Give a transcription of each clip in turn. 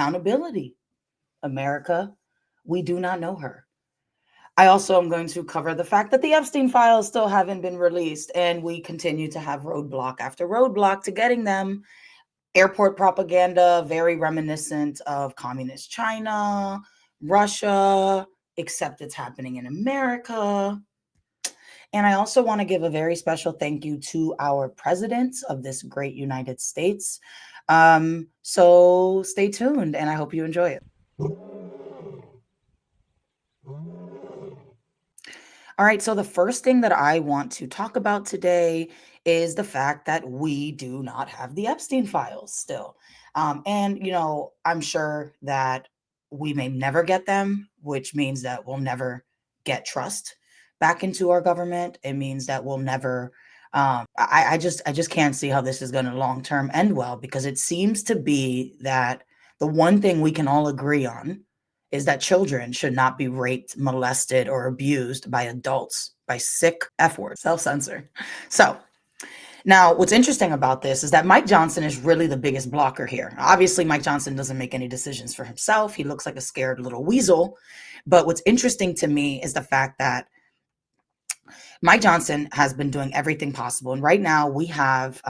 Accountability. America, we do not know her. I also am going to cover the fact that the Epstein files still haven't been released, and we continue to have roadblock after roadblock to getting them. Airport propaganda, very reminiscent of communist China, Russia, except it's happening in America. And I also want to give a very special thank you to our presidents of this great United States. So stay tuned, and I hope you enjoy it. All right, so the first thing that I want to talk about today is the fact that we do not have the Epstein files still. And, I'm sure that we may never get them, which means that we'll never get trust back into our government. It means that we'll never, I just can't see how this is going to long term end well, because it seems to be that the one thing we can all agree on is that children should not be raped, molested, or abused by adults, by sick F words, self-censor. So now what's interesting about this is that Mike Johnson is really the biggest blocker here. Obviously, Mike Johnson doesn't make any decisions for himself. He looks like a scared little weasel. But what's interesting to me is the fact that Mike Johnson has been doing everything possible. And right now we have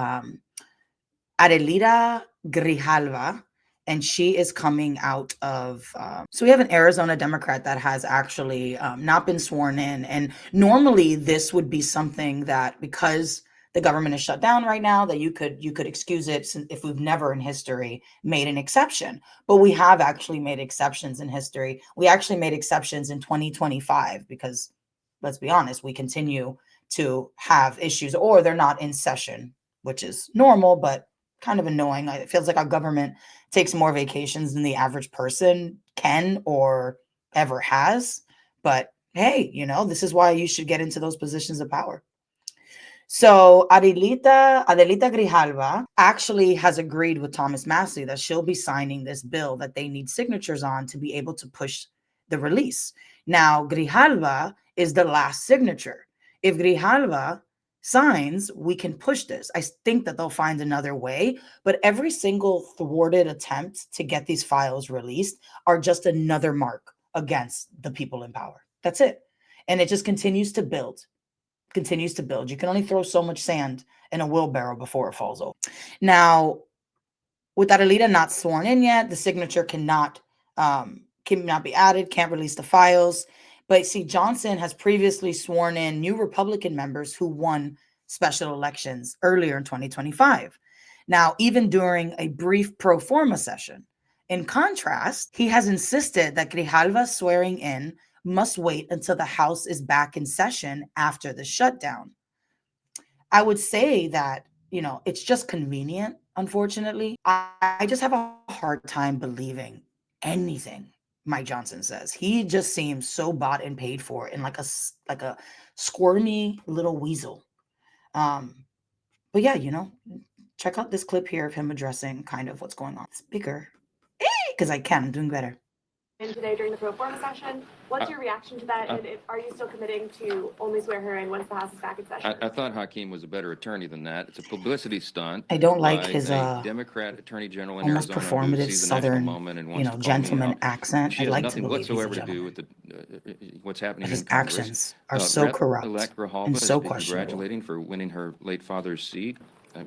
Adelita Grijalva, and she is coming out of, so we have an Arizona Democrat that has actually not been sworn in. And normally this would be something that, because the government is shut down right now, that you could excuse it if we've never in history made an exception. But we have actually made exceptions in history. We actually made exceptions in 2025 because, let's be honest, we continue to have issues, or they're not in session, which is normal, but kind of annoying. It feels like our government takes more vacations than the average person can or ever has. But hey, this is why you should get into those positions of power. So Adelita Grijalva actually has agreed with Thomas Massie that she'll be signing this bill that they need signatures on to be able to push the release. Now, Grijalva is the last signature. If Grijalva signs, we can push this. I think that they'll find another way, but every single thwarted attempt to get these files released are just another mark against the people in power. That's it. And it just continues to build. You can only throw so much sand in a wheelbarrow before it falls over. Now, with Adelita not sworn in yet, the signature cannot be added, can't release the files. But see, Johnson has previously sworn in new Republican members who won special elections earlier in 2025. Now, even during a brief pro forma session. In contrast, he has insisted that Grijalva's swearing in must wait until the House is back in session after the shutdown. I would say that, it's just convenient, unfortunately. I just have a hard time believing anything Mike Johnson says. He just seems so bought and paid for and like a squirmy little weasel. But yeah, check out this clip here of him addressing kind of what's going on. It's bigger because I'm doing better. And today during the pro forma session, what's your reaction to that? And are you still committing to only swear her in once the House is back in session? I thought Hakeem was a better attorney than that. It's a publicity stunt. I don't like his Democrat attorney general in almost Arizona performative Southern, gentleman accent. She I'd has like nothing to believe whatsoever he's a to do gentleman. with what's happening His in Congress. actions are so corrupt Grijalva and so is questionable. congratulating for winning her late father's seat.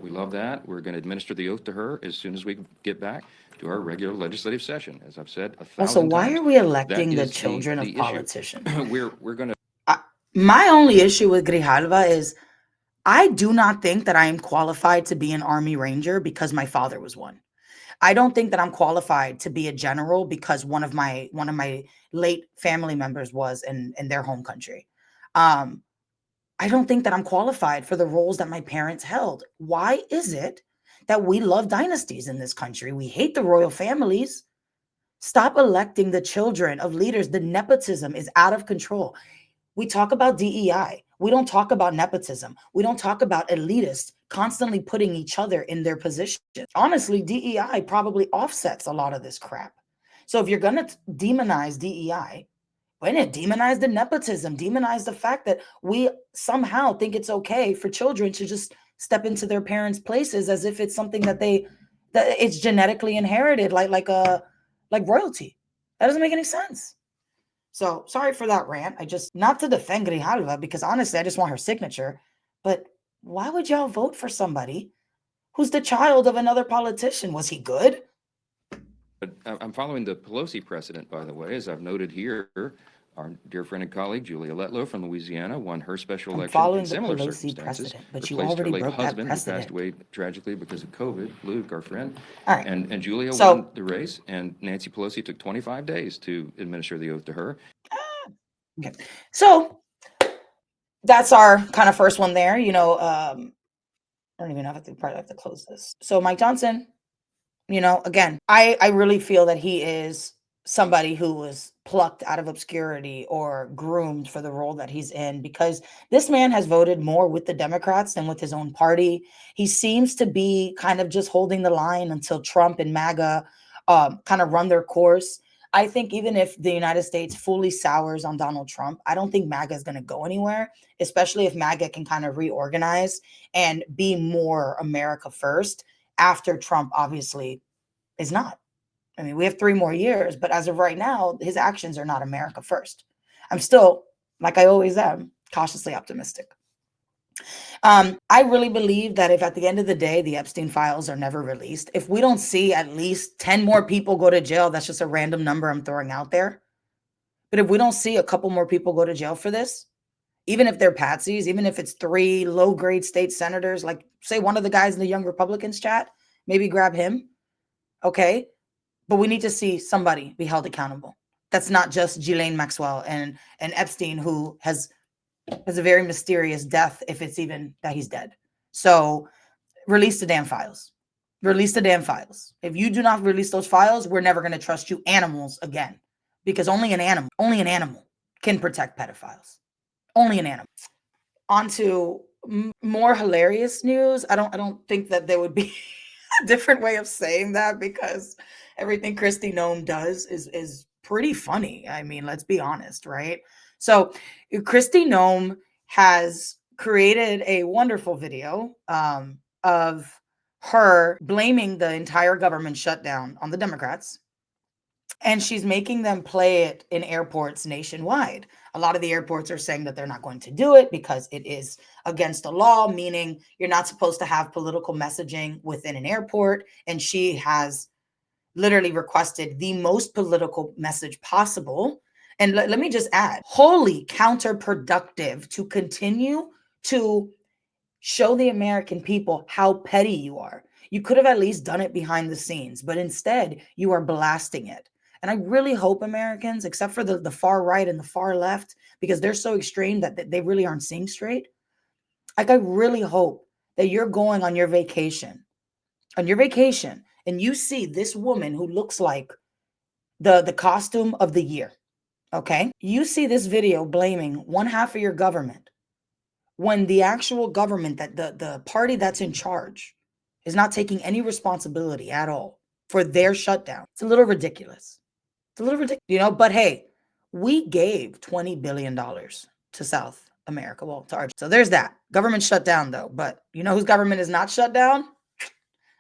We love that. We're going to administer the oath to her as soon as we get back to our regular legislative session. As I've said 1,000 times. Also, why are we electing that the is children of issue. politicians? We're going to. My only issue with Grijalva is I do not think that I am qualified to be an Army Ranger because my father was one. I don't think that I'm qualified to be a general because one of my late family members was in their home country. I don't think that I'm qualified for the roles that my parents held. Why is it that we love dynasties in this country? We hate the royal families. Stop electing the children of leaders. The nepotism is out of control. We talk about DEI. We don't talk about nepotism. We don't talk about elitists constantly putting each other in their positions. Honestly, DEI probably offsets a lot of this crap. So if you're going to demonize DEI, why not demonize the nepotism? Demonize the fact that we somehow think it's okay for children to just step into their parents' places as if it's something that it's genetically inherited, like a like royalty. That doesn't make any sense. So sorry for that rant. Not to defend Grijalva, because honestly, I just want her signature. But why would y'all vote for somebody who's the child of another politician? Was he good? But I'm following the Pelosi precedent, by the way, as I've noted here. Our dear friend and colleague, Julia Letlow from Louisiana, won her special election in similar circumstances. But you Replaced her already late broke that husband, who precedent. passed away tragically because of COVID, Luke, our friend. All right. And Julia So- won the race, and Nancy Pelosi took 25 days to administer the oath to her. Okay. So that's our kind of first one there. I don't even know if I probably have to close this. So Mike Johnson, again, I really feel that he is somebody who was plucked out of obscurity or groomed for the role that he's in, because this man has voted more with the Democrats than with his own party. He seems to be kind of just holding the line until Trump and MAGA kind of run their course. I think even if the United States fully sours on Donald Trump, I don't think MAGA is going to go anywhere, especially if MAGA can kind of reorganize and be more America first after Trump obviously is not. I mean, we have 3 more years, but as of right now, his actions are not America first. I'm still, like I always am, cautiously optimistic. I really believe that if at the end of the day, the Epstein files are never released, if we don't see at least 10 more people go to jail, that's just a random number I'm throwing out there. But if we don't see a couple more people go to jail for this, even if they're patsies, even if it's 3 low-grade state senators, like say one of the guys in the Young Republicans chat, maybe grab him. Okay. But we need to see somebody be held accountable. That's not just Ghislaine Maxwell and Epstein, who has a very mysterious death, if it's even that he's dead. So release the damn files. Release the damn files. If you do not release those files, we're never going to trust you animals again, because only an animal can protect pedophiles. Only an animal. On to more hilarious news. I don't think that there would be a different way of saying that, because everything Kristi Noem does is pretty funny. I mean, let's be honest, right? So Kristi Noem has created a wonderful video of her blaming the entire government shutdown on the Democrats. And she's making them play it in airports nationwide. A lot of the airports are saying that they're not going to do it because it is against the law, meaning you're not supposed to have political messaging within an airport. And she has literally requested the most political message possible. And let me just add, wholly counterproductive to continue to show the American people how petty you are. You could have at least done it behind the scenes, but instead you are blasting it. And I really hope Americans, except for the far right and the far left, because they're so extreme that they really aren't seeing straight. Like, I really hope that you're going on your vacation, and you see this woman who looks like the costume of the year. Okay. You see this video blaming one half of your government when the actual government, that the party that's in charge, is not taking any responsibility at all for their shutdown. It's a little ridiculous. But hey, we gave $20 billion to South America. Well, to Argentina. So there's that. Government shut down though. But you know whose government is not shut down?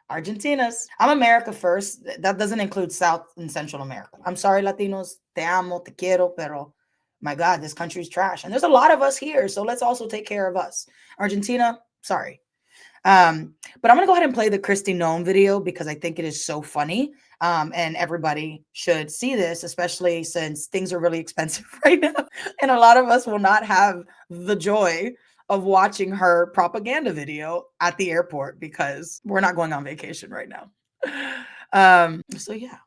Argentina's. I'm America first. That doesn't include South and Central America. I'm sorry, Latinos. Te amo, te quiero, pero my God, this country's trash. And there's a lot of us here. So let's also take care of us. Argentina, sorry. But I'm going to go ahead and play the Kristi Noem video because I think it is so funny. And everybody should see this, especially since things are really expensive right now. And a lot of us will not have the joy of watching her propaganda video at the airport because we're not going on vacation right now. So yeah,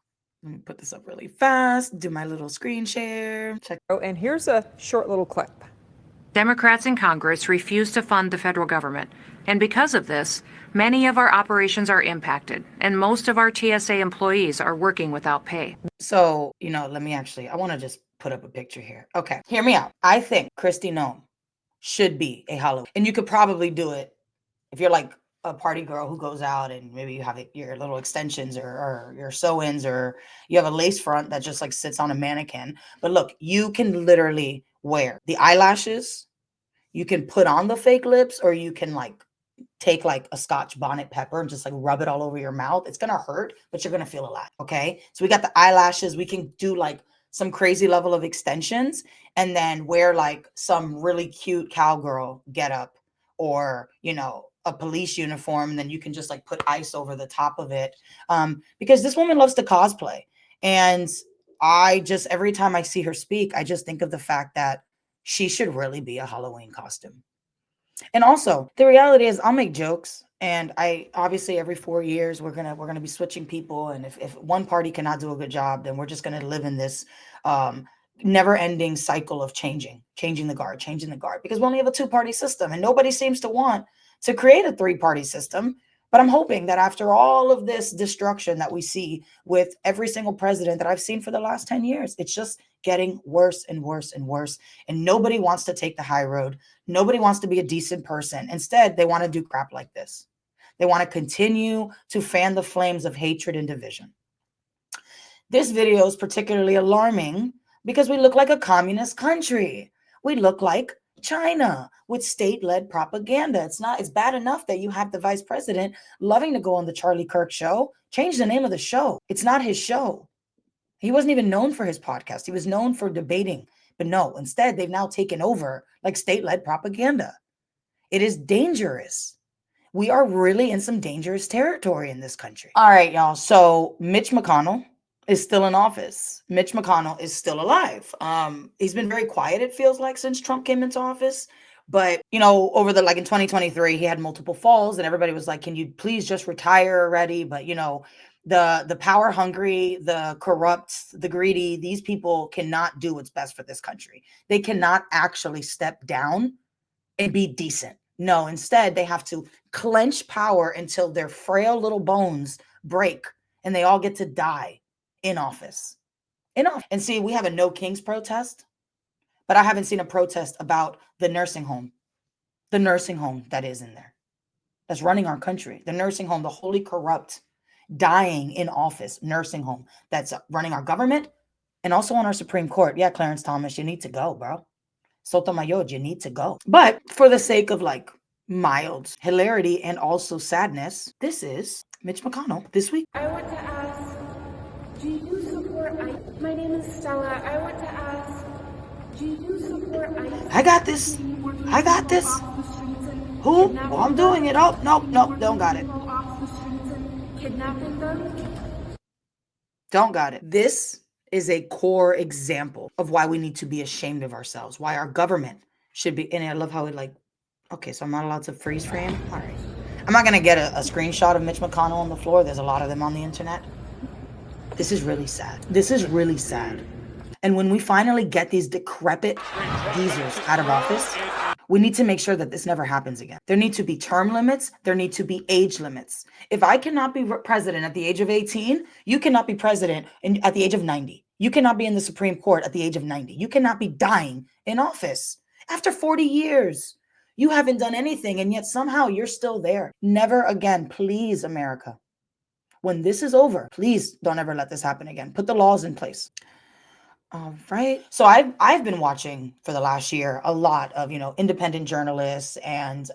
let me put this up really fast, do my little screen share. Check. Oh, and here's a short little clip. Democrats in Congress refuse to fund the federal government. And because of this, many of our operations are impacted, and most of our TSA employees are working without pay. So, I want to just put up a picture here. Okay, hear me out. I think Kristi Noem should be a Halloween. And you could probably do it if you're like a party girl who goes out and maybe you have your little extensions or your sew-ins, or you have a lace front that just like sits on a mannequin. But look, you can literally wear the eyelashes, you can put on the fake lips, or you can like take like a Scotch bonnet pepper and just like rub it all over your mouth. It's gonna hurt, but you're gonna feel alive. Okay. So we got the eyelashes. We can do like some crazy level of extensions and then wear like some really cute cowgirl get up or, you know, a police uniform. And then you can just like put ice over the top of it. Because this woman loves to cosplay. And I just, every time I see her speak, I just think of the fact that she should really be a Halloween costume. And also, the reality is I'll make jokes and I obviously every 4 years we're going to be switching people and if one party cannot do a good job, then we're just going to live in this never-ending cycle of changing the guard because we only have a two-party system and nobody seems to want to create a three-party system. But I'm hoping that after all of this destruction that we see with every single president that I've seen for the last 10 years, it's just getting worse and worse and worse. And nobody wants to take the high road. Nobody wants to be a decent person. Instead, they want to do crap like this. They want to continue to fan the flames of hatred and division. This video is particularly alarming because we look like a communist country. We look like China with state-led propaganda. It's bad enough that you have the vice president loving to go on the Charlie Kirk show. Change the name of the show. It's not his show. He wasn't even known for his podcast. He was known for debating. But no, instead, they've now taken over like state-led propaganda. It is dangerous. We are really in some dangerous territory in this country. All right, y'all. So Mitch McConnell is still in office. Mitch McConnell is still alive. He's been very quiet, it feels like, since Trump came into office. But, you know, over the, like in 2023, he had multiple falls and everybody was like, can you please just retire already? But, you know, the power hungry, the corrupt, the greedy, these people cannot do what's best for this country. They cannot actually step down and be decent. No, instead, they have to clench power until their frail little bones break and they all get to die in office. And see, we have a No Kings protest, but I haven't seen a protest about the nursing home that is in there, that's running our country. The nursing home, the wholly corrupt, dying in office nursing home that's running our government and also on our Supreme Court. Yeah, Clarence Thomas, you need to go, bro. Sotomayor, you need to go. But for the sake of like mild hilarity and also sadness, this is Mitch McConnell this week. I want to ask, do you support ICE? My name is Stella. I want to ask, do you support ICE? I got this. Who? Well, I'm doing it. Oh, nope, don't got it. Kidnapping them? Don't got it. This is a core example of why we need to be ashamed of ourselves, why our government should be, and I love how it like, okay, so I'm not allowed to freeze frame? All right. I'm not going to get a screenshot of Mitch McConnell on the floor. There's a lot of them on the internet. This is really sad. This is really sad. And when we finally get these decrepit geezers out of office, we need to make sure that this never happens again. There need to be term limits. There need to be age limits. If I cannot be president at the age of 18, you cannot be president at the age of 90. You cannot be in the Supreme Court at the age of 90. You cannot be dying in office after 40 years. You haven't done anything, and yet somehow you're still there. Never again, please, America. When this is over, please don't ever let this happen again. Put the laws in place. All right. So I've been watching for the last year a lot of, you know, independent journalists and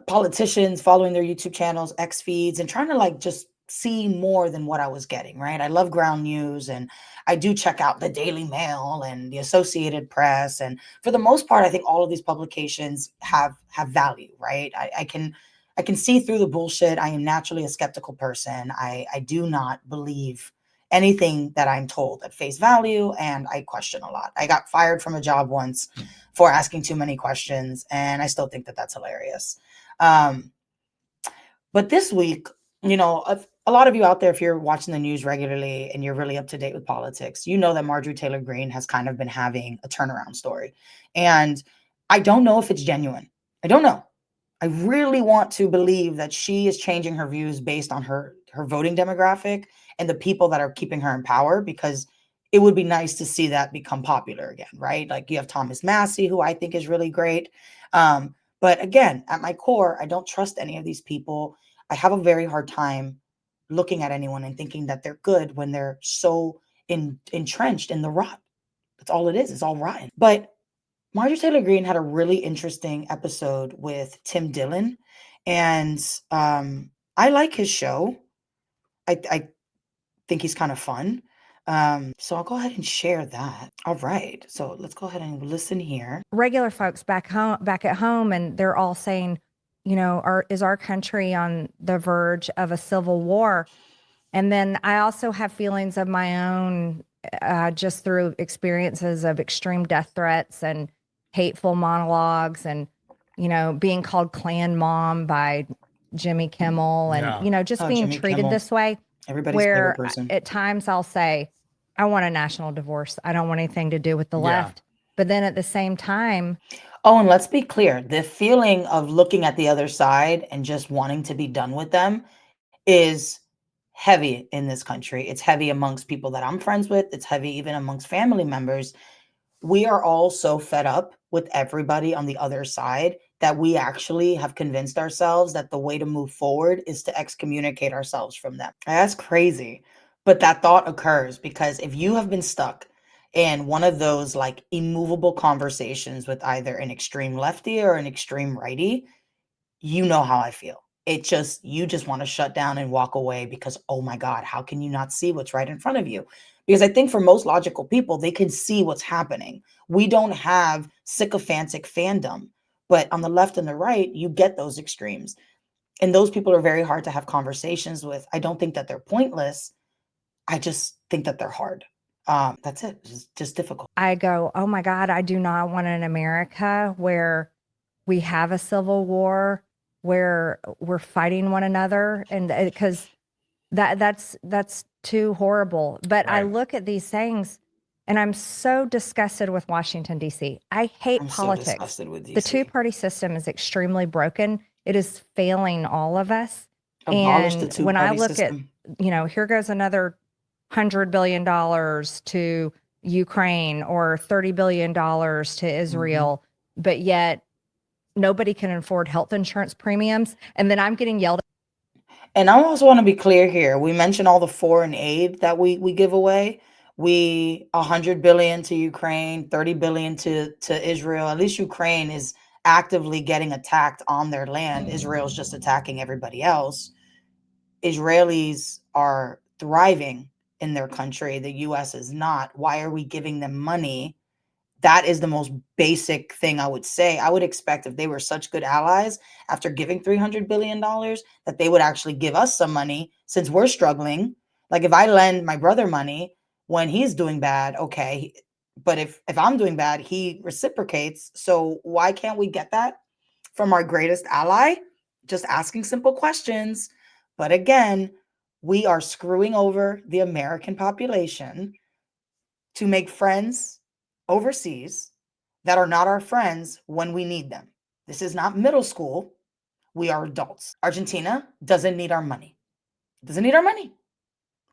politicians, following their YouTube channels, X feeds, and trying to like just see more than what I was getting, right? I love ground news and I do check out the Daily Mail and the Associated Press. And for the most part, I think all of these publications have value, right? I can see through the bullshit. I am naturally a skeptical person. I do not believe anything that I'm told at face value, and I question a lot. I got fired from a job once for asking too many questions, and I still think that that's hilarious. But this week, you know, a lot of you out there, if you're watching the news regularly and you're really up to date with politics, you know that Marjorie Taylor Greene has kind of been having a turnaround story. And I don't know if it's genuine. I don't know. I really want to believe that she is changing her views based on her voting demographic and the people that are keeping her in power, because it would be nice to see that become popular again, right? Like you have Thomas Massey, who I think is really great. But again, at my core, I don't trust any of these people. I have a very hard time looking at anyone and thinking that they're good when they're so entrenched in the rot. That's all it is. It's all rotten. But Marjorie Taylor Greene had a really interesting episode with Tim Dillon, and I like his show. I think he's kind of fun. So I'll go ahead and share that. All right. So let's go ahead and listen here. Regular folks back at home, and they're all saying, is our country on the verge of a civil war? And then I also have feelings of my own, just through experiences of extreme death threats and hateful monologues, and being called Klan mom by Jimmy Kimmel, and just being Jimmy treated Kimmel. this way. Everybody's Where favorite person. at times I'll say, I want a national divorce. I don't want anything to do with the left. But then at the same time, Oh, and let's be clear, the feeling of looking at the other side and just wanting to be done with them is heavy in this country. It's heavy amongst people that I'm friends with. It's heavy even amongst family members. We are all so fed up with everybody on the other side that we actually have convinced ourselves that the way to move forward is to excommunicate ourselves from them. That's crazy. But that thought occurs because if you have been stuck in one of those like immovable conversations with either an extreme lefty or an extreme righty, you know how I feel. You just want to shut down and walk away because, oh my God, how can you not see what's right in front of you? Because I think for most logical people, they can see what's happening. We don't have sycophantic fandom, but on the left and the right, you get those extremes. And those people are very hard to have conversations with. I don't think that they're pointless. I just think that they're hard. That's it. It's just difficult. I go, oh my God, I do not want an America where we have a civil war, where we're fighting one another, and because that's too horrible. But I look at these things and I'm so disgusted with Washington, D.C. I hate I'm so politics. disgusted with The DC. two-party system is extremely broken. It is failing all of us. Abolish the And two-party when I look system. at, here goes another $100 billion to Ukraine or $30 billion to Israel, but yet nobody can afford health insurance premiums. And then I'm getting yelled at. And I also want to be clear here. We mentioned all the foreign aid that we give away. We 100 billion to Ukraine, 30 billion to Israel. At least Ukraine is actively getting attacked on their land. Israel's just attacking everybody else. Israelis are thriving in their country. The US is not. Why are we giving them money? That is the most basic thing I would say. I would expect if they were such good allies after giving $300 billion, that they would actually give us some money since we're struggling. Like if I lend my brother money when he's doing bad, okay. But if I'm doing bad, he reciprocates. So why can't we get that from our greatest ally? Just asking simple questions. But again, we are screwing over the American population to make friends overseas that are not our friends when we need them. This is not middle school. We are adults. Argentina doesn't need our money. Doesn't need our money.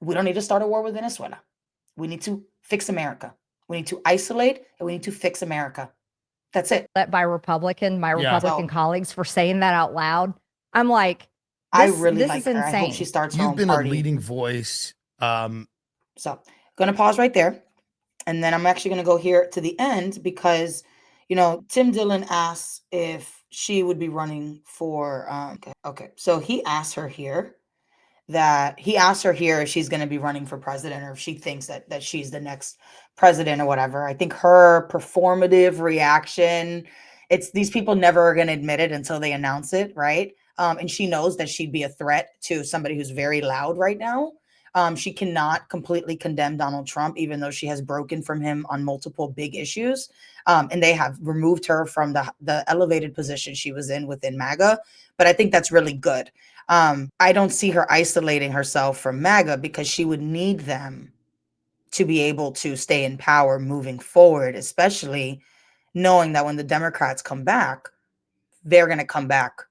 We don't need to start a war with Venezuela. We need to fix America. We need to isolate and we need to fix America. That's it. By my Republican So- colleagues for saying that out loud. I'm like, I this really this like is her. I insane. hope she starts her You've own been party. a leading voice. So gonna pause right there. And then I'm actually gonna go here to the end because, Tim Dillon asks if she would be running for, okay. So he asked her here if she's gonna be running for president or if she thinks that she's the next president or whatever. I think her performative reaction, it's these people never are gonna admit it until they announce it, right? And she knows that she'd be a threat to somebody who's very loud right now. She cannot completely condemn Donald Trump, even though she has broken from him on multiple big issues. And they have removed her from the elevated position she was in within MAGA. But I think that's really good. I don't see her isolating herself from MAGA because she would need them to be able to stay in power moving forward, especially knowing that when the Democrats come back, they're going to come back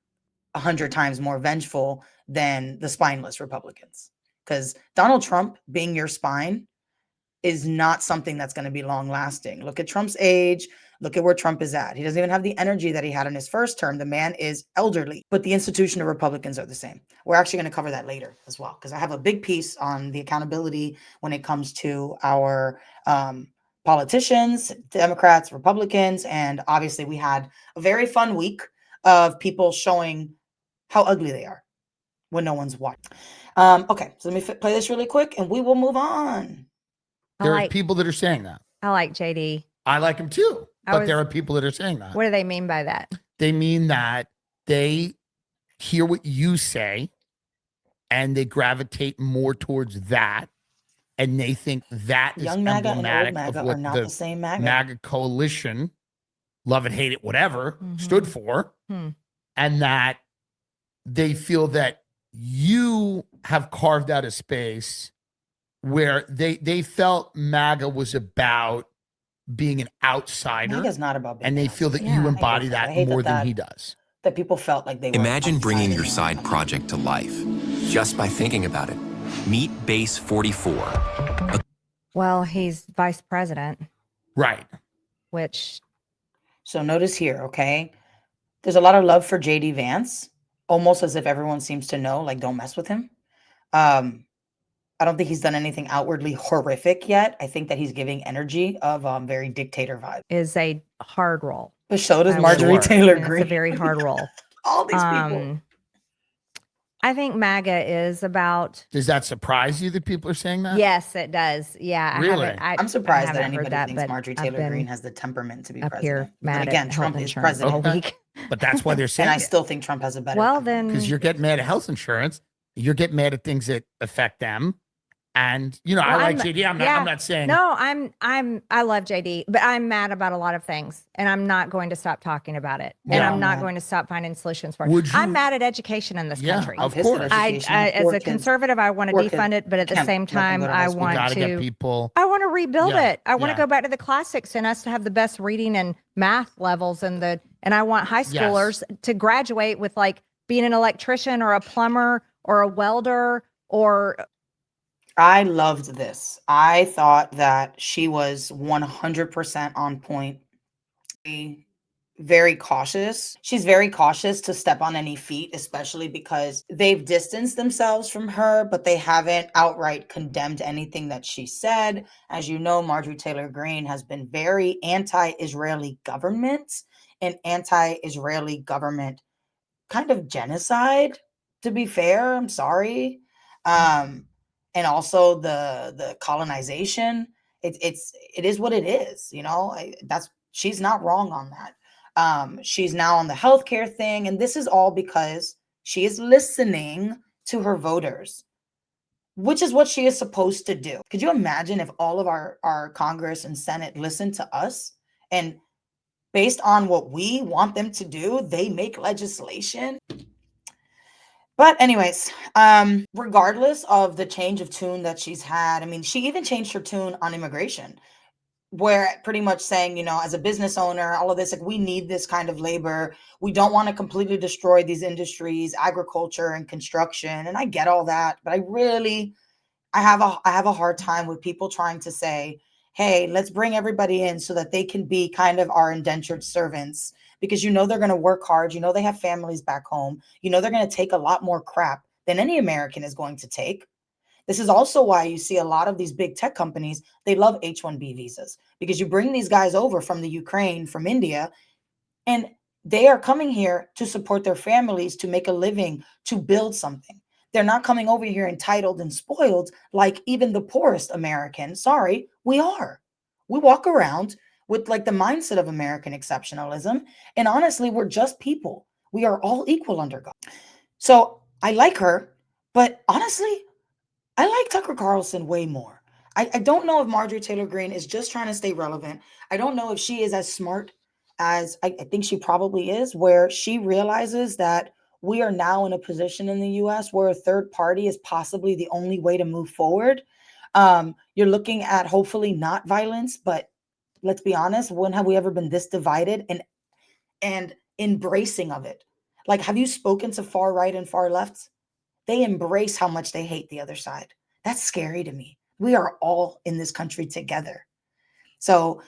100 times more vengeful than the spineless Republicans. Because Donald Trump being your spine is not something that's going to be long lasting. Look at Trump's age. Look at where Trump is at. He doesn't even have the energy that he had in his first term. The man is elderly, but the institution of Republicans are the same. We're actually going to cover that later as well, because I have a big piece on the accountability when it comes to our politicians, Democrats, Republicans, and obviously we had a very fun week of people showing how ugly they are when no one's watching. Okay, so let me play this really quick and we will move on. There are people that are saying that. I like JD. I like him too. But there are people that are saying that. What do they mean by that? They mean that they hear what you say and they gravitate more towards that. And they think that is Young MAGA and old emblematic MAGA of what are not the same MAGA. MAGA coalition, love it, hate it, whatever, stood for. And that they feel that you have carved out a space where they felt MAGA was about being an outsider. MAGA's not about being and they feel that you embody that more than he does. That people felt like they were. Imagine bringing your side project to life just by thinking about it. Meet Base 44. Well, he's vice president. Right. Which. So notice here, okay? There's a lot of love for JD Vance, almost as if everyone seems to know, like, don't mess with him. I don't think he's done anything outwardly horrific yet. I think that he's giving energy of very dictator vibe. Is a hard role. But so does Marjorie Taylor Greene. It's a very hard role. All these people. I think MAGA is about. Does that surprise you that people are saying that? Yes, it does. Yeah. Really? I'm surprised that anybody thinks Marjorie Taylor Greene has the temperament to be president. Here, but again, Trump is president. Okay. But that's why they're saying and I still think Trump has a better. Well, then. Because you're getting mad at health insurance. You're getting mad at things that affect them. And, you know, I like JD. I'm not saying. No, I love JD, but I'm mad about a lot of things and I'm not going to stop talking about it. And I'm not going to stop finding solutions for it. I'm mad at education in this country. Of course. I as a conservative, I want to defund it, but at the same time, I want to get people. I want to rebuild it. I want to go back to the classics and us to have the best reading and math levels and I want high schoolers to graduate with like being an electrician or a plumber or a welder or. I loved this. I thought that she was 100% on point. Very cautious. She's very cautious to step on any feet, especially because they've distanced themselves from her, but they haven't outright condemned anything that she said. As you know, Marjorie Taylor Greene has been very anti-Israeli government and anti-Israeli government kind of genocide, to be fair. I'm sorry. And also the colonization, it is what it is, you know. She's not wrong on that. She's now on the healthcare thing, and this is all because she is listening to her voters, which is what she is supposed to do. Could you imagine if all of our Congress and Senate listened to us and based on what we want them to do, they make legislation? But anyways, regardless of the change of tune that she's had, I mean, she even changed her tune on immigration, where pretty much saying, you know, as a business owner, all of this, like, we need this kind of labor. We don't want to completely destroy these industries, agriculture and construction. And I get all that, but I have a hard time with people trying to say, hey, let's bring everybody in so that they can be kind of our indentured servants. Because you know they're going to work hard. You know they have families back home. You know they're going to take a lot more crap than any American is going to take. This is also why you see a lot of these big tech companies, they love H-1B visas. Because you bring these guys over from the Ukraine, from India, and they are coming here to support their families, to make a living, to build something. They're not coming over here entitled and spoiled like even the poorest American. Sorry, we are. We walk around with like the mindset of American exceptionalism. And honestly, we're just people. We are all equal under God. So I like her, but honestly, I like Tucker Carlson way more. I don't know if Marjorie Taylor Greene is just trying to stay relevant. I don't know if she is as smart as I think she probably is, where she realizes that we are now in a position in the US where a third party is possibly the only way to move forward. You're looking at hopefully not violence, but let's be honest, when have we ever been this divided and embracing of it? Like, have you spoken to far right and far left? They embrace how much they hate the other side. That's scary to me. We are all in this country together. So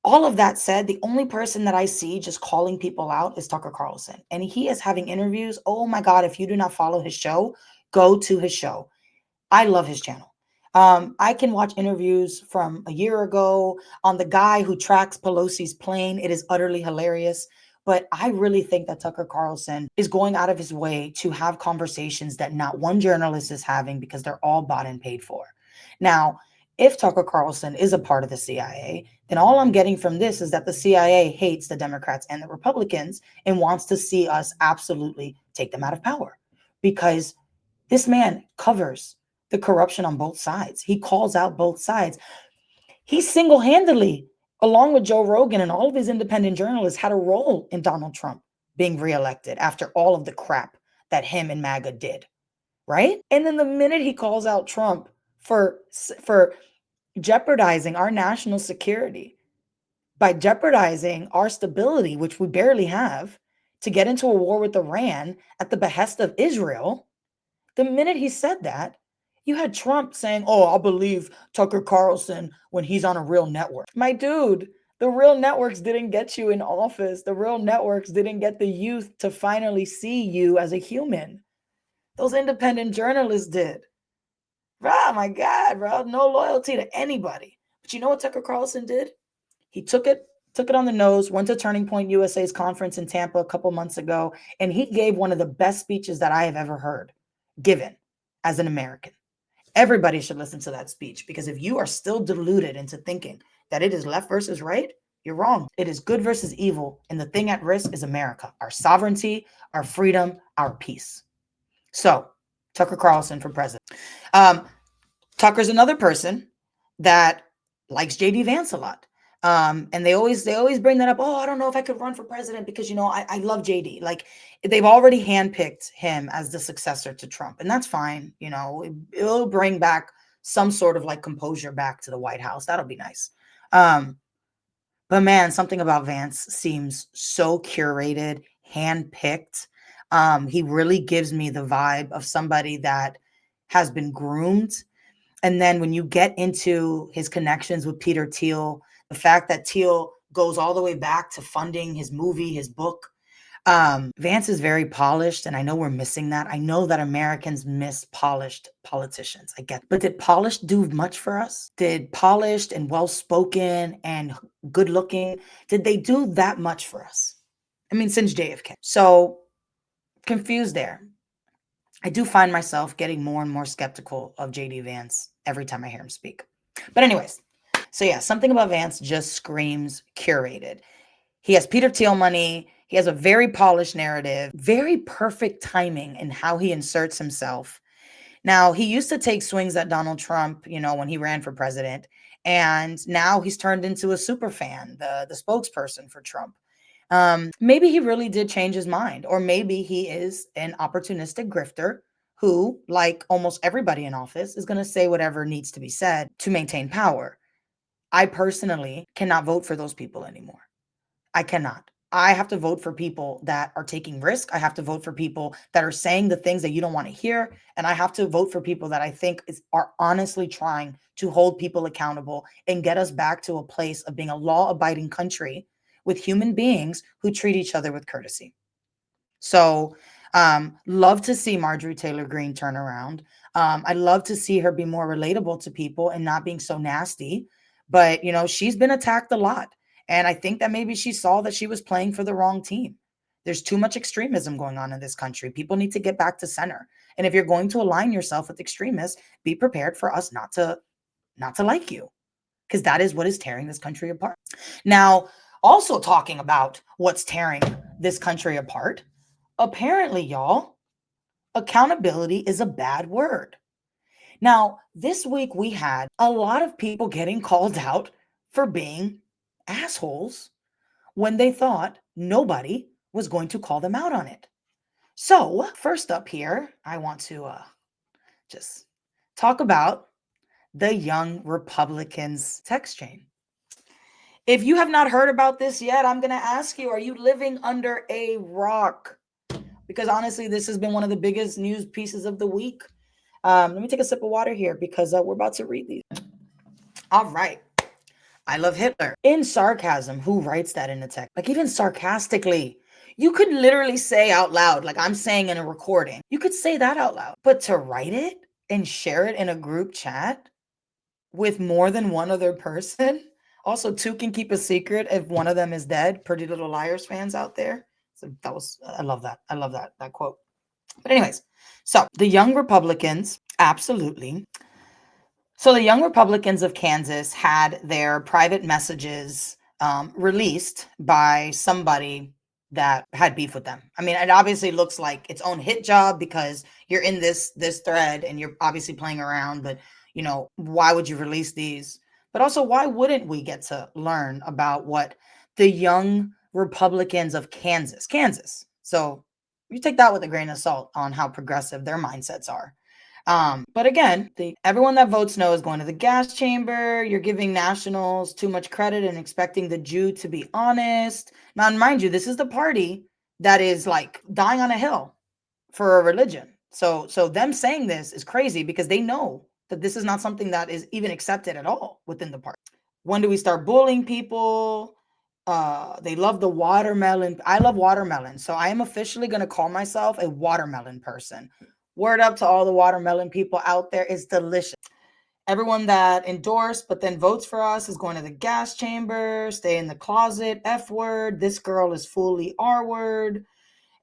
all of that said, the only person that I see just calling people out is Tucker Carlson. And he is having interviews. Oh my God, if you do not follow his show, go to his show. I love his channel. I can watch interviews from a year ago on the guy who tracks Pelosi's plane. It is utterly hilarious. But I really think that Tucker Carlson is going out of his way to have conversations that not one journalist is having because they're all bought and paid for. Now, if Tucker Carlson is a part of the CIA, then all I'm getting from this is that the CIA hates the Democrats and the Republicans and wants to see us absolutely take them out of power, because this man covers the corruption on both sides. He calls out both sides. He single-handedly, along with Joe Rogan and all of his independent journalists, had a role in Donald Trump being reelected after all of the crap that him and MAGA did, right? And then the minute he calls out Trump for jeopardizing our national security, by jeopardizing our stability, which we barely have, to get into a war with Iran at the behest of Israel, the minute he said that, you had Trump saying, oh, I'll believe Tucker Carlson when he's on a real network. My dude, the real networks didn't get you in office. The real networks didn't get the youth to finally see you as a human. Those independent journalists did. Oh my God, bro, no loyalty to anybody. But you know what Tucker Carlson did? He took it on the nose, went to Turning Point USA's conference in Tampa a couple months ago, and he gave one of the best speeches that I have ever heard given as an American. Everybody should listen to that speech, because if you are still deluded into thinking that it is left versus right, you're wrong. It is good versus evil, and the thing at risk is America, our sovereignty, our freedom, our peace. So, Tucker Carlson for president. Tucker's another person that likes JD Vance a lot. And they always bring that up. Oh, I don't know if I could run for president because, I love JD. Like, they've already handpicked him as the successor to Trump, and that's fine. It'll bring back some sort of like composure back to the White House. That'll be nice. But man, something about Vance seems so curated, handpicked. He really gives me the vibe of somebody that has been groomed. And then when you get into his connections with Peter Thiel, the fact that Thiel goes all the way back to funding his movie, his book. Vance is very polished, and I know we're missing that. I know that Americans miss polished politicians. I get it. But did polished do much for us? Did polished and well-spoken and good-looking, did they do that much for us? I mean, since JFK. So, confused there. I do find myself getting more and more skeptical of JD Vance every time I hear him speak. But anyways, so yeah, something about Vance just screams curated. He has Peter Thiel money. He has a very polished narrative, very perfect timing in how he inserts himself. Now, he used to take swings at Donald Trump, when he ran for president. And now he's turned into a super fan, the spokesperson for Trump. Maybe he really did change his mind, or maybe he is an opportunistic grifter who, like almost everybody in office, is going to say whatever needs to be said to maintain power. I personally cannot vote for those people anymore. I cannot. I have to vote for people that are taking risk. I have to vote for people that are saying the things that you don't want to hear. And I have to vote for people that I think are honestly trying to hold people accountable and get us back to a place of being a law-abiding country with human beings who treat each other with courtesy. So, love to see Marjorie Taylor Greene turn around. I'd love to see her be more relatable to people and not being so nasty. But, she's been attacked a lot. And I think that maybe she saw that she was playing for the wrong team. There's too much extremism going on in this country. People need to get back to center. And if you're going to align yourself with extremists, be prepared for us not to like you, because that is what is tearing this country apart. Now, also talking about what's tearing this country apart, apparently, y'all, accountability is a bad word. Now, this week we had a lot of people getting called out for being assholes when they thought nobody was going to call them out on it. So, first up here, I want to just talk about the Young Republicans text chain. If you have not heard about this yet, I'm going to ask you, are you living under a rock? Because honestly, this has been one of the biggest news pieces of the week. Let me take a sip of water here because we're about to read these. All right. I love Hitler. In sarcasm, who writes that in the text? Like, even sarcastically, you could literally say out loud, like I'm saying in a recording, you could say that out loud. But to write it and share it in a group chat, with more than one other person. Also, two can keep a secret if one of them is dead. Pretty Little Liars fans out there. So that was, I love that. I love that quote. But anyways, so the young Republicans, absolutely. So the young Republicans of Kansas had their private messages released by somebody that had beef with them. I mean, it obviously looks like its own hit job because you're in this thread and you're obviously playing around, but you know, why would you release these? But also, why wouldn't we get to learn about what the young Republicans of Kansas. So you take that with a grain of salt on how progressive their mindsets are. But again, everyone that votes no is going to the gas chamber. You're giving nationals too much credit and expecting the Jew to be honest. Now, mind you, this is the party that is like dying on a hill for a religion. So them saying this is crazy because they know that this is not something that is even accepted at all within the party. When do we start bullying people? They love the watermelon. I love watermelon. So I am officially going to call myself a watermelon person. Word up to all the watermelon people out there. It's delicious. Everyone that endorsed but then votes for us is going to the gas chamber, stay in the closet, F word. This girl is fully R word.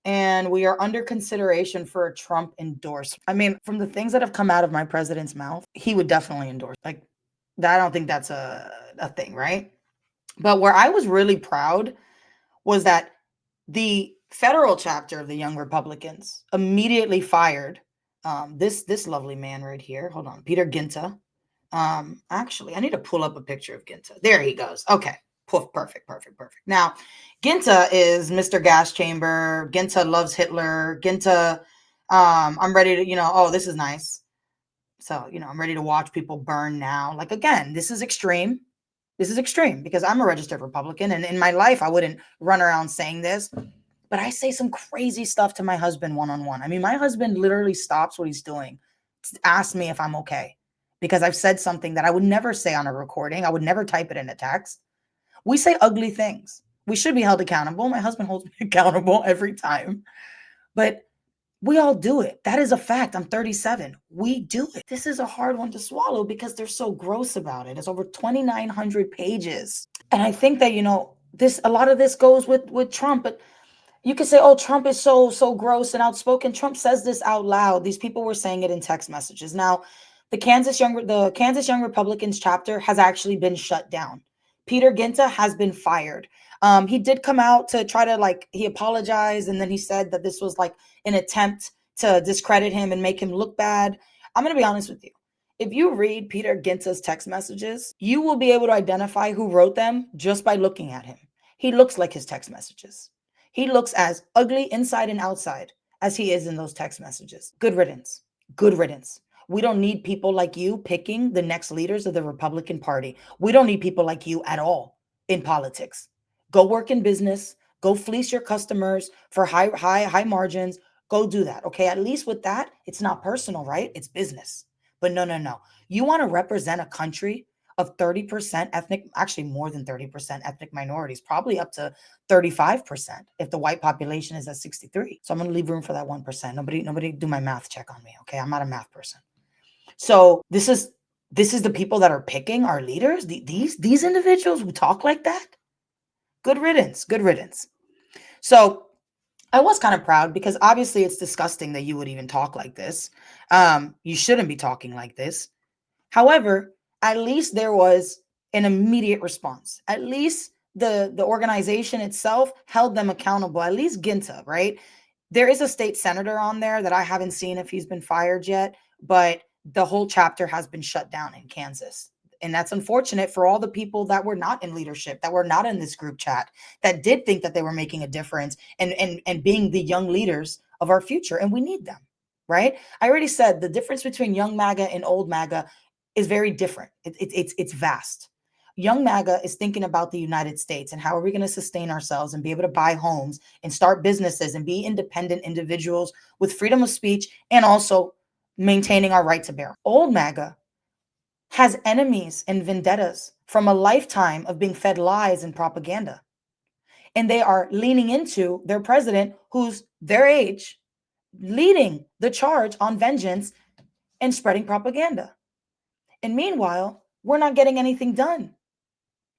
And we are under consideration for a Trump endorsement. I mean, from the things that have come out of my president's mouth, he would definitely endorse. Like, I don't think that's a thing, right? But where I was really proud was that the federal chapter of the Young Republicans immediately fired this lovely man right here. Hold on, Peter Ginta. Actually, I need to pull up a picture of Ginta. There he goes. Okay, poof, perfect. Now, Ginta is Mr. Gas Chamber. Ginta loves Hitler. Ginta, I'm ready to, oh, this is nice. So, I'm ready to watch people burn now. Like, again, this is extreme. This is extreme because I'm a registered Republican, and in my life, I wouldn't run around saying this. But I say some crazy stuff to my husband one-on-one. I mean, my husband literally stops what he's doing to ask me if I'm okay because I've said something that I would never say on a recording. I would never type it in a text. We say ugly things. We should be held accountable. My husband holds me accountable every time. But we all do it. That is a fact. I'm 37. We do it. This is a hard one to swallow because they're so gross about it. It's over 2,900 pages. And I think that, a lot of this goes with Trump, but you could say, oh, Trump is so gross and outspoken. Trump says this out loud. These people were saying it in text messages. Now, the Kansas Young Republicans chapter has actually been shut down. Peter Ginta has been fired. He did come out to try to he apologized. And then he said that this was like an attempt to discredit him and make him look bad. I'm going to be honest with you. If you read Peter Ginta's text messages, you will be able to identify who wrote them just by looking at him. He looks like his text messages. He looks as ugly inside and outside as he is in those text messages. Good riddance. Good riddance. We don't need people like you picking the next leaders of the Republican Party. We don't need people like you at all in politics. Go work in business. Go fleece your customers for high margins. Go do that. Okay. At least with that, it's not personal, right? It's business. But no. You want to represent a country of 30% ethnic, actually more than 30% ethnic minorities, probably up to 35% if the white population is at 63. So I'm going to leave room for that 1%. Nobody do my math check on me. Okay. I'm not a math person. So this is the people that are picking our leaders. These individuals who talk like that. Good riddance. Good riddance. So I was kind of proud because obviously it's disgusting that you would even talk like this. You shouldn't be talking like this. However, at least there was an immediate response. At least the organization itself held them accountable. At least Ginta, right? There is a state senator on there that I haven't seen if he's been fired yet, but the whole chapter has been shut down in Kansas. And that's unfortunate for all the people that were not in leadership, that were not in this group chat, that did think that they were making a difference and being the young leaders of our future. And we need them, right? I already said the difference between young MAGA and old MAGA is very different. It's vast. Young MAGA is thinking about the United States and how are we going to sustain ourselves and be able to buy homes and start businesses and be independent individuals with freedom of speech and also maintaining our right to bear. Old MAGA has enemies and vendettas from a lifetime of being fed lies and propaganda. And they are leaning into their president, who's their age, leading the charge on vengeance and spreading propaganda. And meanwhile, we're not getting anything done.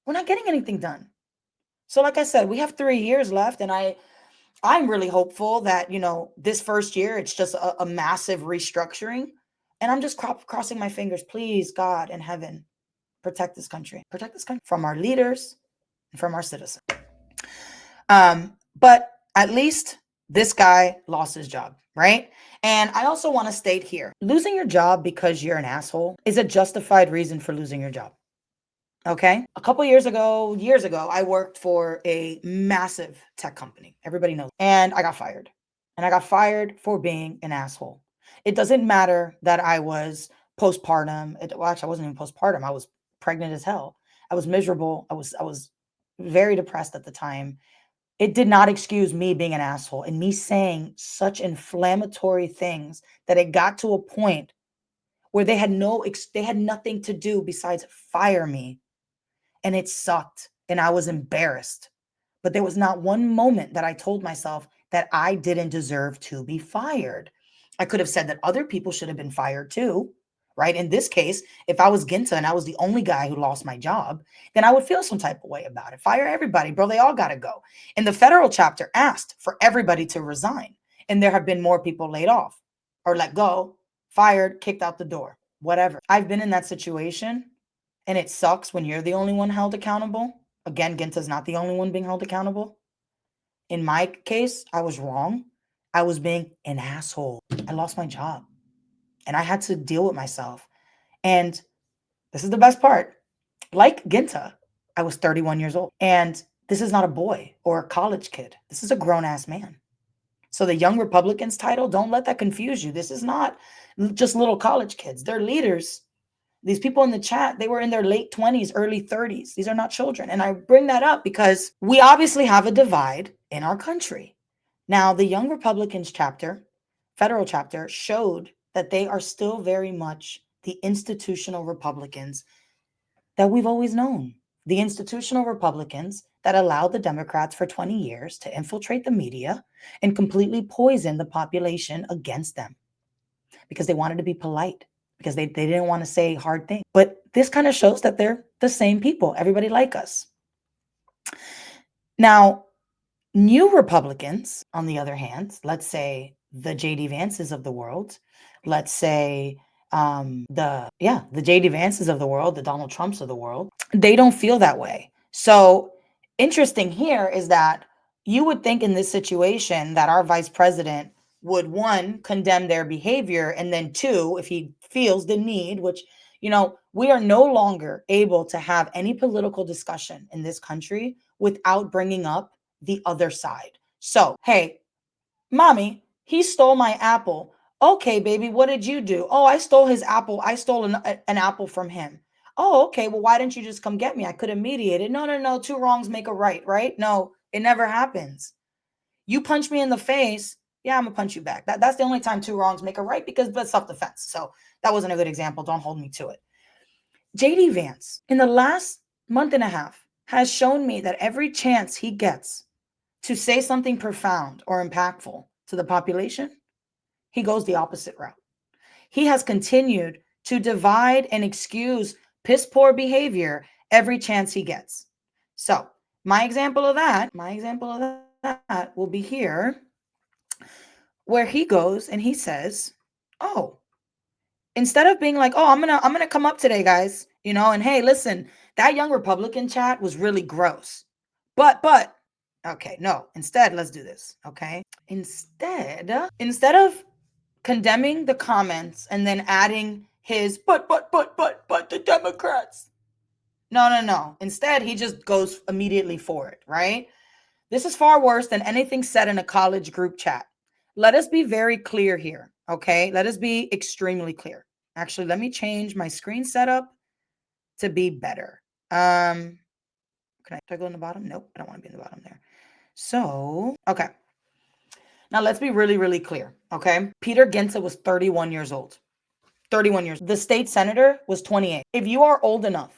We're not getting anything done. So like I said, we have 3 years left, and I'm really hopeful that, this first year, it's just a massive restructuring. And I'm just crossing my fingers. Please, God in heaven, protect this country. Protect this country from our leaders and from our citizens. But at least this guy lost his job, right? And I also want to state here, losing your job because you're an asshole is a justified reason for losing your job. Okay. A couple years ago, I worked for a massive tech company. Everybody knows. And I got fired. And I got fired for being an asshole. It doesn't matter that I was postpartum. Well, actually, I wasn't even postpartum. I was pregnant as hell. I was miserable. I was very depressed at the time. It did not excuse me being an asshole and me saying such inflammatory things that it got to a point where they had nothing to do besides fire me. And it sucked, and I was embarrassed. But there was not one moment that I told myself that I didn't deserve to be fired. I could have said that other people should have been fired too, right? In this case, if I was Ginta and I was the only guy who lost my job, then I would feel some type of way about it. Fire everybody, bro. They all got to go. And the federal chapter asked for everybody to resign. And there have been more people laid off or let go, fired, kicked out the door, whatever. I've been in that situation. And it sucks when you're the only one held accountable. Again, Ginta's not the only one being held accountable. In my case, I was wrong. I was being an asshole. I lost my job. And I had to deal with myself. And this is the best part. Like Ginta, I was 31 years old. And this is not a boy or a college kid. This is a grown-ass man. So the Young Republicans title, don't let that confuse you. This is not just little college kids. They're leaders. These people in the chat, they were in their late 20s, early 30s. These are not children. And I bring that up because we obviously have a divide in our country. Now, the Young Republicans chapter, federal chapter, showed that they are still very much the institutional Republicans that we've always known. The institutional Republicans that allowed the Democrats for 20 years to infiltrate the media and completely poison the population against them because they wanted to be polite, because they didn't want to say hard things. But this kind of shows that they're the same people. Everybody like us. Now, new Republicans, on the other hand, let's say the J.D. Vances of the world, let's say the J.D. Vances of the world, the Donald Trumps of the world, they don't feel that way. So interesting here is that you would think in this situation that our vice president would, one, condemn their behavior, and then two, if he feels the need, which, we are no longer able to have any political discussion in this country without bringing up the other side. So, hey, mommy, he stole my apple. Okay, baby, what did you do? Oh, I stole his apple. I stole an apple from him. Oh, okay, well, why didn't you just come get me? I could have mediated. No, two wrongs make a right, right? No, it never happens. You punch me in the face, yeah, I'm gonna punch you back. That's the only time two wrongs make a right, because that's self-defense. So that wasn't a good example. Don't hold me to it. J.D. Vance, in the last month and a half, has shown me that every chance he gets to say something profound or impactful to the population, he goes the opposite route. He has continued to divide and excuse piss poor behavior every chance he gets. So my example of that will be here, where he goes and he says, oh, instead of being like, oh, I'm gonna come up today, guys, and hey, listen, that Young Republican chat was really gross. But okay, no, instead, let's do this. Okay. Instead of condemning the comments and then adding his but the Democrats. No. Instead, he just goes immediately for it, right? This is far worse than anything said in a college group chat. Let us be very clear here, okay? Let us be extremely clear. Actually, let me change my screen setup to be better. Can I go in the bottom? Nope, I don't want to be in the bottom there. So, okay. Now let's be really, really clear, okay? Peter Ginza was 31 years old. 31 years. The state senator was 28. If you are old enough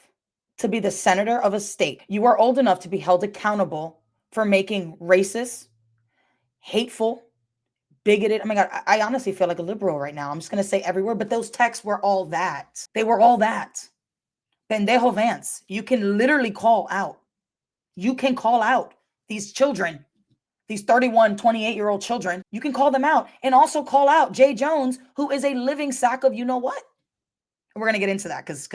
to be the senator of a state, you are old enough to be held accountable for making racist, hateful, bigoted. Oh my God, I honestly feel like a liberal right now. I'm just going to say every word, but those texts were all that. They were all that. Pendejo Vance, you can literally call out. You can call out these children, these 31, 28-year-old children. You can call them out and also call out Jay Jones, who is a living sack of you know what. And we're going to get into that because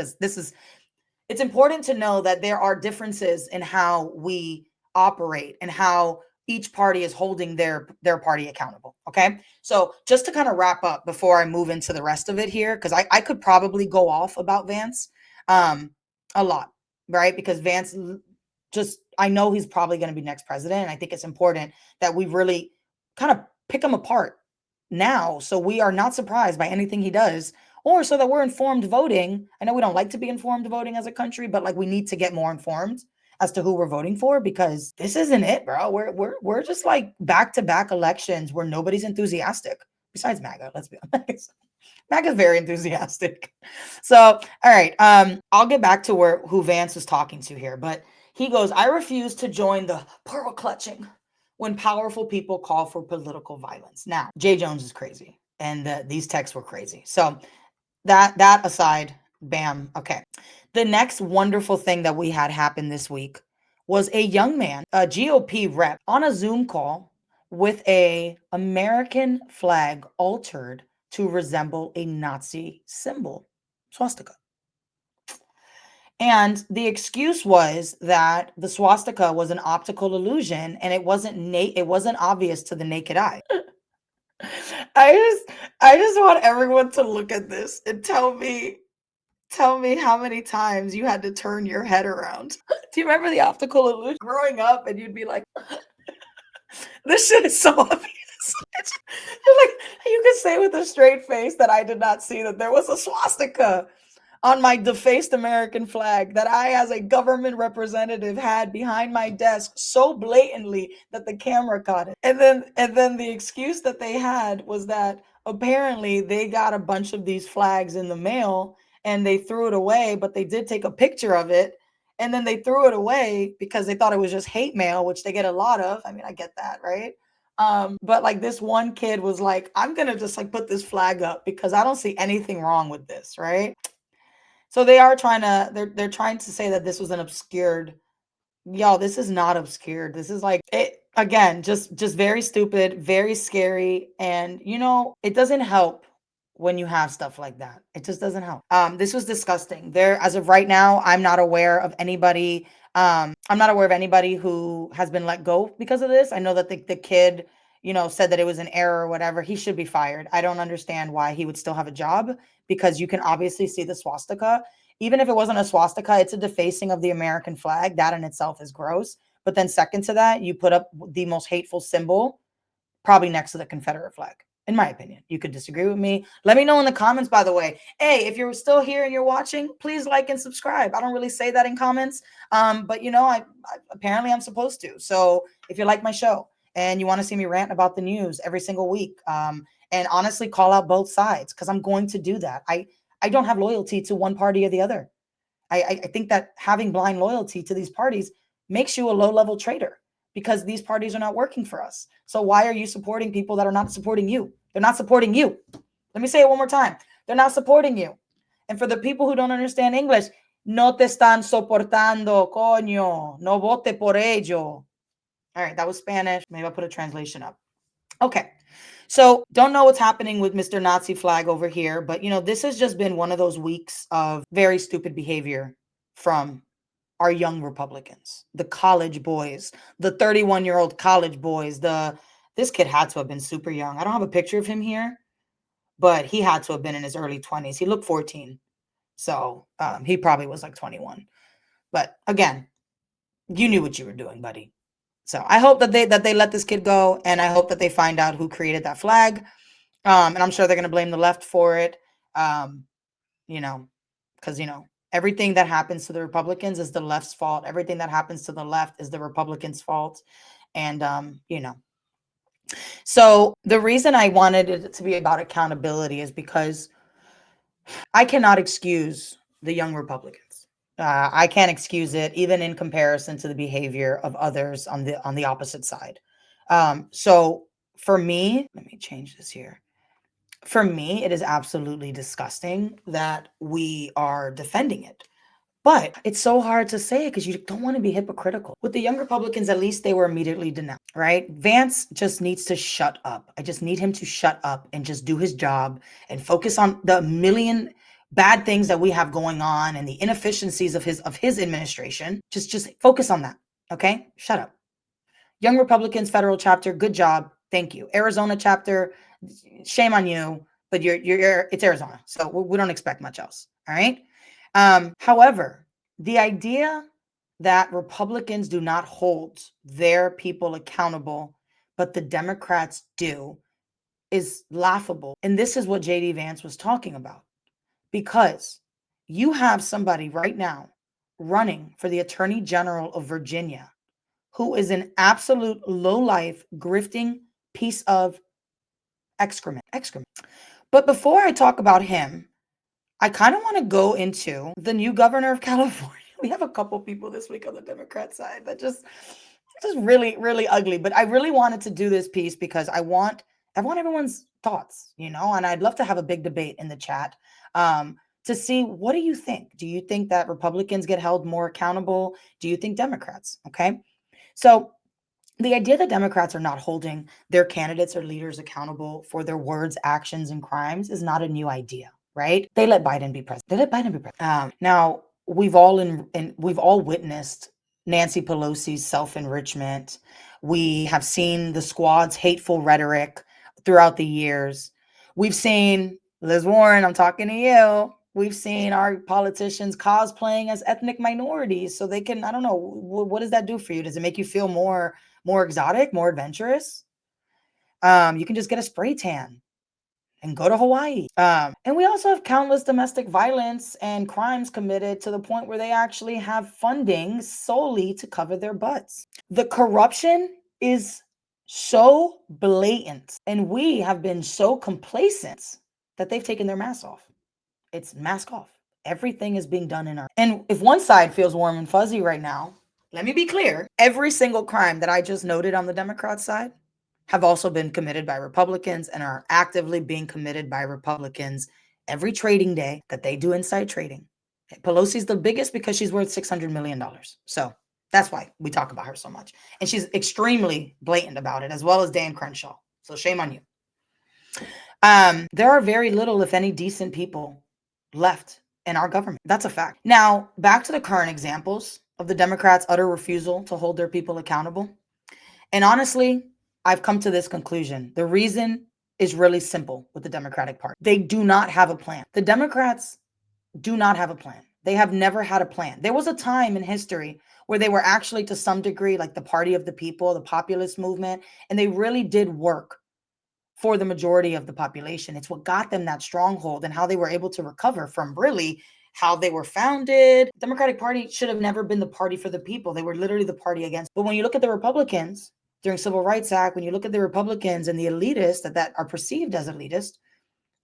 it's important to know that there are differences in how we operate and how each party is holding their party accountable. Okay. So just to kind of wrap up before I move into the rest of it here, because I could probably go off about Vance a lot, right? Because Vance I know he's probably going to be next president. And I think it's important that we really kind of pick him apart now, so we are not surprised by anything he does, or so that we're informed voting. I know we don't like to be informed voting as a country, but like we need to get more informed as to who we're voting for, because this isn't it, bro. We're just like back-to-back elections where nobody's enthusiastic besides MAGA. Let's be honest. MAGA's very enthusiastic. So, all right. I'll get back to who Vance was talking to here, but he goes, I refuse to join the pearl clutching when powerful people call for political violence. Now, Jay Jones is crazy, and these texts were crazy. So that aside, bam. Okay. The next wonderful thing that we had happen this week was a young man, a GOP rep, on a Zoom call with a American flag altered to resemble a Nazi symbol, swastika. And the excuse was that the swastika was an optical illusion and it wasn't obvious to the naked eye. I just want everyone to look at this and tell me how many times you had to turn your head around. Do you remember the optical illusion growing up and you'd be like, this shit is so obvious. Like, you could say with a straight face that I did not see that there was a swastika on my defaced American flag that I, as a government representative, had behind my desk so blatantly that the camera caught it. And then the excuse that they had was that apparently they got a bunch of these flags in the mail and they threw it away, but they did take a picture of it. And then they threw it away because they thought it was just hate mail, which they get a lot of. I mean, I get that, right? But like this one kid was like, I'm going to just like put this flag up because I don't see anything wrong with this, right? So they are trying to, they're trying to say that this was an obscured. Y'all, this is not obscured. This is like, it again, just very stupid, very scary. And you know, it doesn't help when you have stuff like that. It just doesn't help. This was disgusting. There, as of right now, I'm not aware of anybody. I'm not aware of anybody who has been let go because of this. I know that the kid, you know, said that it was an error or whatever. He should be fired. I don't understand why he would still have a job, because you can obviously see the swastika. Even if it wasn't a swastika, it's a defacing of the American flag. That in itself is gross. But then second to that, you put up the most hateful symbol, probably next to the Confederate flag, in my opinion. You could disagree with me. Let me know in the comments, by the way. Hey, if you're still here and you're watching, please like and subscribe. I don't really say that in comments, but you know, I apparently I'm supposed to. So if you like my show and you want to see me rant about the news every single week, and honestly call out both sides, because I'm going to do that. I don't have loyalty to one party or the other. I think that having blind loyalty to these parties makes you a low-level traitor, because these parties are not working for us. So why are you supporting people that are not supporting you? They're not supporting you. Let me say it one more time. They're not supporting you. And for the people who don't understand English, no te están soportando, coño. No vote por ello. All right, that was Spanish. Maybe I'll put a translation up. Okay. So don't know what's happening with Mr. Nazi flag over here, but you know, this has just been one of those weeks of very stupid behavior from our young Republicans, the college boys, the 31-year-old college boys. This kid had to have been super young. I don't have a picture of him here, but he had to have been in his early 20s. He looked 14. So he probably was like 21. But again, you knew what you were doing, buddy. So I hope that they let this kid go, and I hope that they find out who created that flag. And I'm sure they're going to blame the left for it. You know, because, you know, everything that happens to the Republicans is the left's fault. Everything that happens to the left is the Republicans' fault. And, you know, so the reason I wanted it to be about accountability is because I cannot excuse the young Republicans. I can't excuse it, even in comparison to the behavior of others on the opposite side. So for me, let me change this here. For me, it is absolutely disgusting that we are defending it. But it's so hard to say it because you don't want to be hypocritical. With the young Republicans, at least they were immediately denounced, right? Vance just needs to shut up. I just need him to shut up and just do his job and focus on the million bad things that we have going on and the inefficiencies of his administration. Just focus on that. Okay? Shut up. Young Republicans federal chapter, good job. Thank you. Arizona chapter, shame on you, but it's Arizona. So we don't expect much else. All right? However, the idea that Republicans do not hold their people accountable, but the Democrats do, is laughable. And this is what J.D. Vance was talking about. Because you have somebody right now running for the Attorney General of Virginia who is an absolute low-life, grifting piece of excrement. But before I talk about him, I kind of want to go into the new governor of California. We have a couple people this week on the Democrat side that just really, really ugly. But I really wanted to do this piece because I want everyone's thoughts, and I'd love to have a big debate in the chat to see, what do you think? Do you think that Republicans get held more accountable? Do you think Democrats? Okay. So the idea that Democrats are not holding their candidates or leaders accountable for their words, actions, and crimes is not a new idea, right? They let Biden be president. Now, we've all witnessed Nancy Pelosi's self-enrichment. We have seen the squad's hateful rhetoric throughout the years. We've seen, Liz Warren, I'm talking to you. We've seen our politicians cosplaying as ethnic minorities so they can, I don't know, what does that do for you? Does it make you feel more exotic, more adventurous? You can just get a spray tan and go to Hawaii. And we also have countless domestic violence and crimes committed to the point where they actually have funding solely to cover their butts. The corruption is so blatant, and we have been so complacent that they've taken their mask off. It's mask off. Everything is being done in our... And if one side feels warm and fuzzy right now, let me be clear. Every single crime that I just noted on the Democrat side have also been committed by Republicans and are actively being committed by Republicans every trading day that they do inside trading. Pelosi's the biggest because she's worth $600 million. So that's why we talk about her so much. And she's extremely blatant about it, as well as Dan Crenshaw. So shame on you. There are very little, if any, decent people left in our government. That's a fact. Now, back to the current examples of the Democrats' utter refusal to hold their people accountable. And honestly, I've come to this conclusion. The reason is really simple with the Democratic Party. They do not have a plan. The Democrats do not have a plan. They have never had a plan. There was a time in history where they were actually, to some degree, like the party of the people, the populist movement, and they really did work for the majority of the population. It's what got them that stronghold and how they were able to recover from really how they were founded. The Democratic Party should have never been the party for the people. They were literally the party against. But when you look at the Republicans during Civil Rights Act, when you look at the Republicans and the elitists that are perceived as elitist,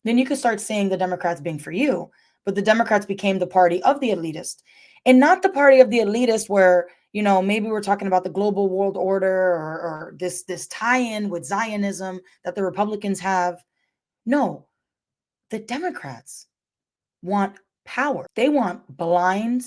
then you could start seeing the Democrats being for you. But the Democrats became the party of the elitist, and not the party of the elitist where, maybe we're talking about the global world order or this tie-in with Zionism that the Republicans have. No, the Democrats want power. They want blind,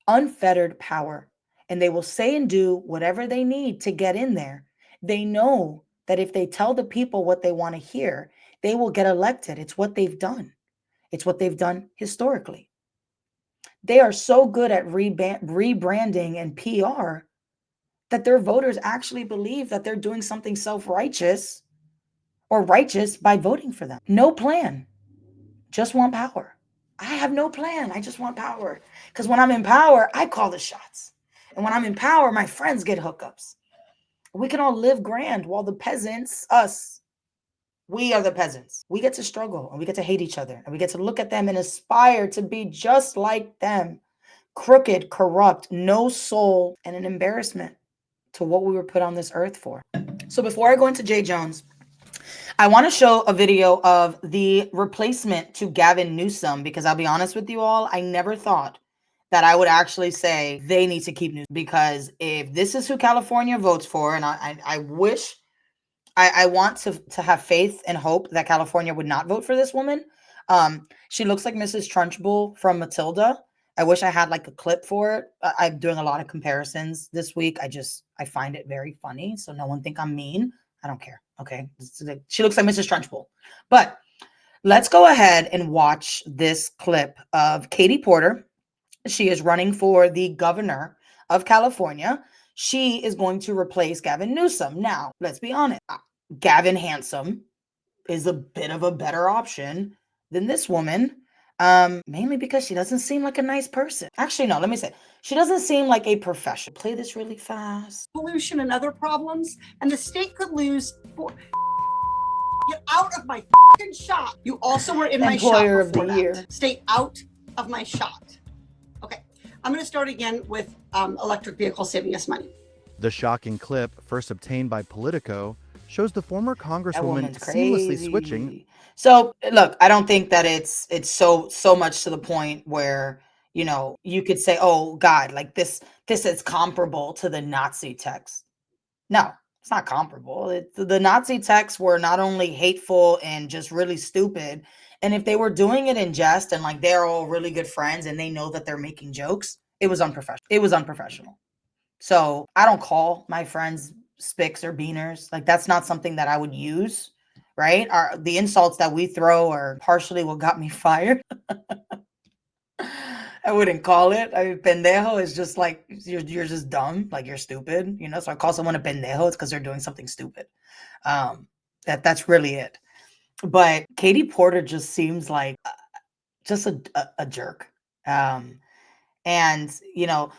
unfettered power, and they will say and do whatever they need to get in there. They know that if they tell the people what they want to hear, they will get elected. It's what they've done. It's what they've done historically. They are so good at rebranding and PR that their voters actually believe that they're doing something self-righteous or righteous by voting for them. No plan. Just want power. I have no plan. I just want power. Because when I'm in power, I call the shots. And when I'm in power, my friends get hookups. We can all live grand while the peasants, us, we are the peasants. We get to struggle and we get to hate each other and we get to look at them and aspire to be just like them. Crooked, corrupt, no soul, and an embarrassment to what we were put on this earth for. So before I go into Jay Jones, I want to show a video of the replacement to Gavin Newsom, because I'll be honest with you all, I never thought that I would actually say they need to keep Newsom, because if this is who California votes for, and I wish, I want to have faith and hope that California would not vote for this woman. She looks like Mrs. Trunchbull from Matilda, I wish I had like a clip for it. I'm doing a lot of comparisons this week. I find it very funny. So no one think I'm mean. I don't care. Okay. She looks like Mrs. Trunchbull. But let's go ahead and watch this clip of Katie Porter. She is running for the governor of California. She is going to replace Gavin Newsom. Now, let's be honest. Gavin Handsome is a bit of a better option than this woman. Mainly because she doesn't seem like a nice person. Actually, no, let me say, she doesn't seem like a professional. Play this really fast. Pollution and other problems, and the state could lose. Get out of my shop. You also were in my shop. Employer of the year. Stay out of my shop. Okay, I'm going to start again with electric vehicles saving us money. The shocking clip, first obtained by Politico, shows the former congresswoman seamlessly switching. So look, I don't think that it's so much to the point where, you know, you could say, oh God, like this is comparable to the Nazi text. No, it's not comparable. The Nazi texts were not only hateful and just really stupid. And if they were doing it in jest and like they're all really good friends and they know that they're making jokes, it was unprofessional. It was unprofessional. So I don't call my friends spics or beaners. Like that's not something that I would use. Right? The insults that we throw are partially what got me fired. I wouldn't call it. I mean, pendejo is just like, you're just dumb. Like you're stupid, you know? So I call someone a pendejo. It's because they're doing something stupid. That's really it. But Katie Porter just seems like just a jerk. And, you know,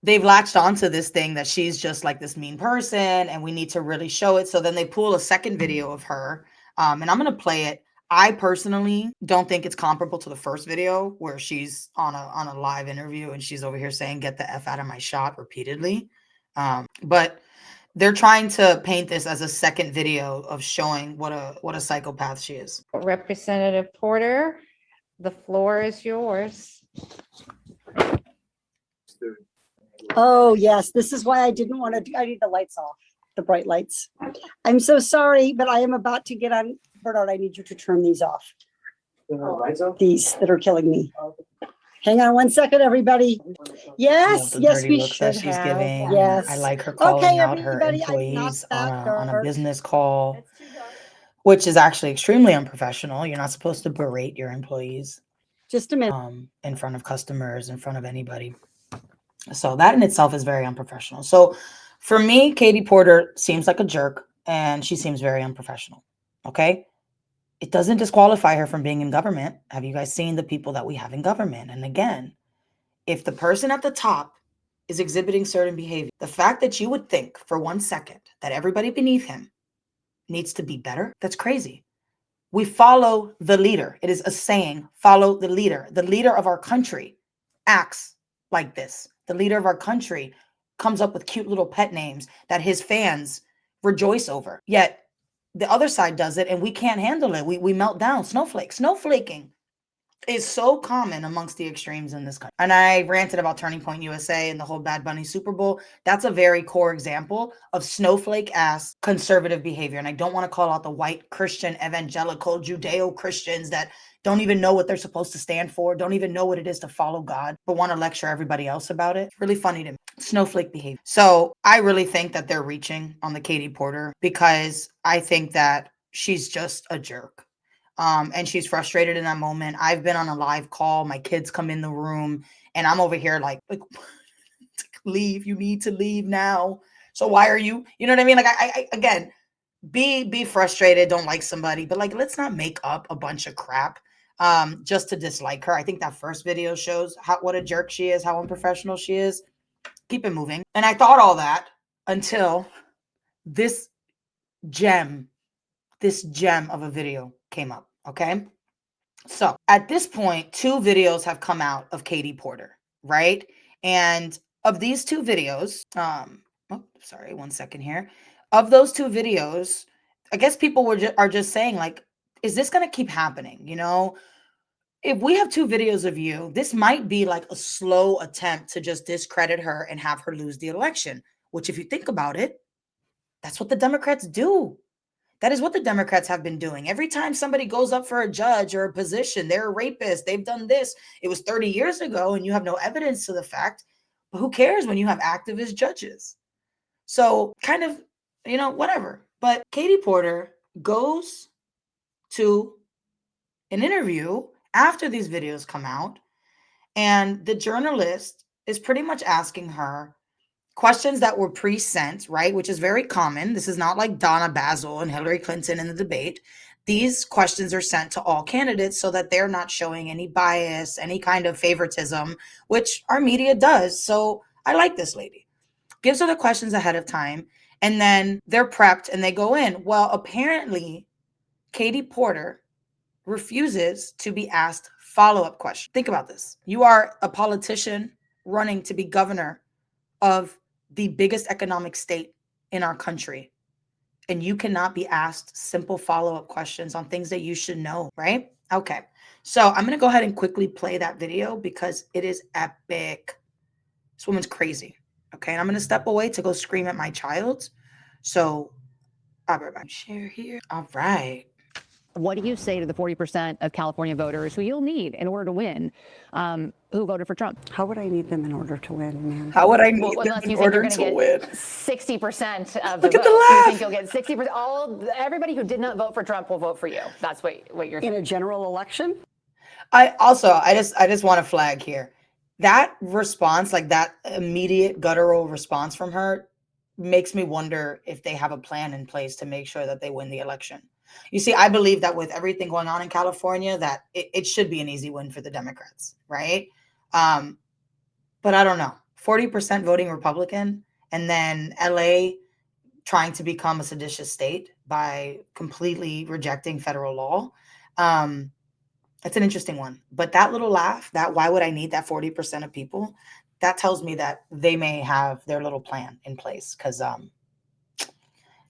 they've latched onto this thing that she's just like this mean person and we need to really show it. So then they pull a second video of her and I'm going to play it. I personally don't think it's comparable to the first video where she's on a live interview and she's over here saying, get the F out of my shot repeatedly. But they're trying to paint this as a second video of showing what a psychopath she is. Representative Porter, the floor is yours. Oh, yes. This is why I didn't want to. I need the lights off, the bright lights. I'm so sorry, but I am about to get on. Bernard, I need you to turn these off. These that are killing me. Hang on one second, everybody. Yes, yes, we should she's have. giving. Yes. I like her calling out her employees on a business call, which is actually extremely unprofessional. You're not supposed to berate your employees. Just a minute. In front of customers, in front of anybody. So that in itself is very unprofessional. So for me, Katie Porter seems like a jerk and she seems very unprofessional. Okay. It doesn't disqualify her from being in government. Have you guys seen the people that we have in government? And again, if the person at the top is exhibiting certain behavior, the fact that you would think for 1 second that everybody beneath him needs to be better, that's crazy. We follow the leader. It is a saying, follow the leader. The leader of our country acts like this. The leader of our country comes up with cute little pet names that his fans rejoice over. Yet the other side does it and we can't handle it. We melt down. Snowflaking is so common amongst the extremes in this country. And I ranted about Turning Point USA and the whole Bad Bunny Super Bowl. That's a very core example of snowflake-ass conservative behavior. And I don't want to call out the white Christian, evangelical, Judeo-Christians that don't even know what they're supposed to stand for, don't even know what it is to follow God, but want to lecture everybody else about it. It's really funny to me. Snowflake behavior. So I really think that they're reaching on the Katie Porter because I think that she's just a jerk. And she's frustrated in that moment. I've been on a live call. My kids come in the room and I'm over here like leave. You need to leave now. So why are you know what I mean? Like I again, be frustrated. Don't like somebody, but like, let's not make up a bunch of crap just to dislike her. I think that first video shows what a jerk she is, how unprofessional she is. Keep it moving. And I thought all that until this gem of a video came up. Okay. So at this point, 2 videos have come out of Katie Porter, right? And of these 2 videos, sorry, 1 second here. Of those 2 videos, I guess people are just saying like, is this going to keep happening? You know, if we have 2 videos of you, this might be like a slow attempt to just discredit her and have her lose the election, which if you think about it, that's what the Democrats do. That is what the Democrats have been doing. Every time somebody goes up for a judge or a position, they're a rapist, they've done this. It was 30 years ago and you have no evidence to the fact, but who cares when you have activist judges? So kind of, whatever. But Katie Porter goes to an interview after these videos come out, and the journalist is pretty much asking her questions that were pre-sent, right? Which is very common. This is not like Donna Basil and Hillary Clinton in the debate. These questions are sent to all candidates so that they're not showing any bias, any kind of favoritism, which our media does. So I like this lady. Gives her the questions ahead of time, and then they're prepped and they go in. Well, apparently, Katie Porter refuses to be asked follow-up questions. Think about this. You are a politician running to be governor of the biggest economic state in our country, and you cannot be asked simple follow-up questions on things that you should know, right? Okay, so I'm gonna go ahead and quickly play that video because it is epic. This woman's crazy, okay? And I'm gonna step away to go scream at my child. So I'll be right back. Share here. All right. What do you say to the 40% of California voters who you'll need in order to win, who voted for Trump? How would I need them in order to win, man? How would I need them in order to win? 60% of Look the at the vote. laugh. You think you'll get 60%? Everybody who did not vote for Trump will vote for you. That's what you're in a general election. I just want to flag here. That response, like that immediate guttural response from her, makes me wonder if they have a plan in place to make sure that they win the election. You see, I believe that with everything going on in California, that it should be an easy win for the Democrats, right? But I don't know. 40% voting Republican, and then LA trying to become a seditious state by completely rejecting federal law. It's an interesting one. But that little laugh, that why would I need that 40% of people, that tells me that they may have their little plan in place, because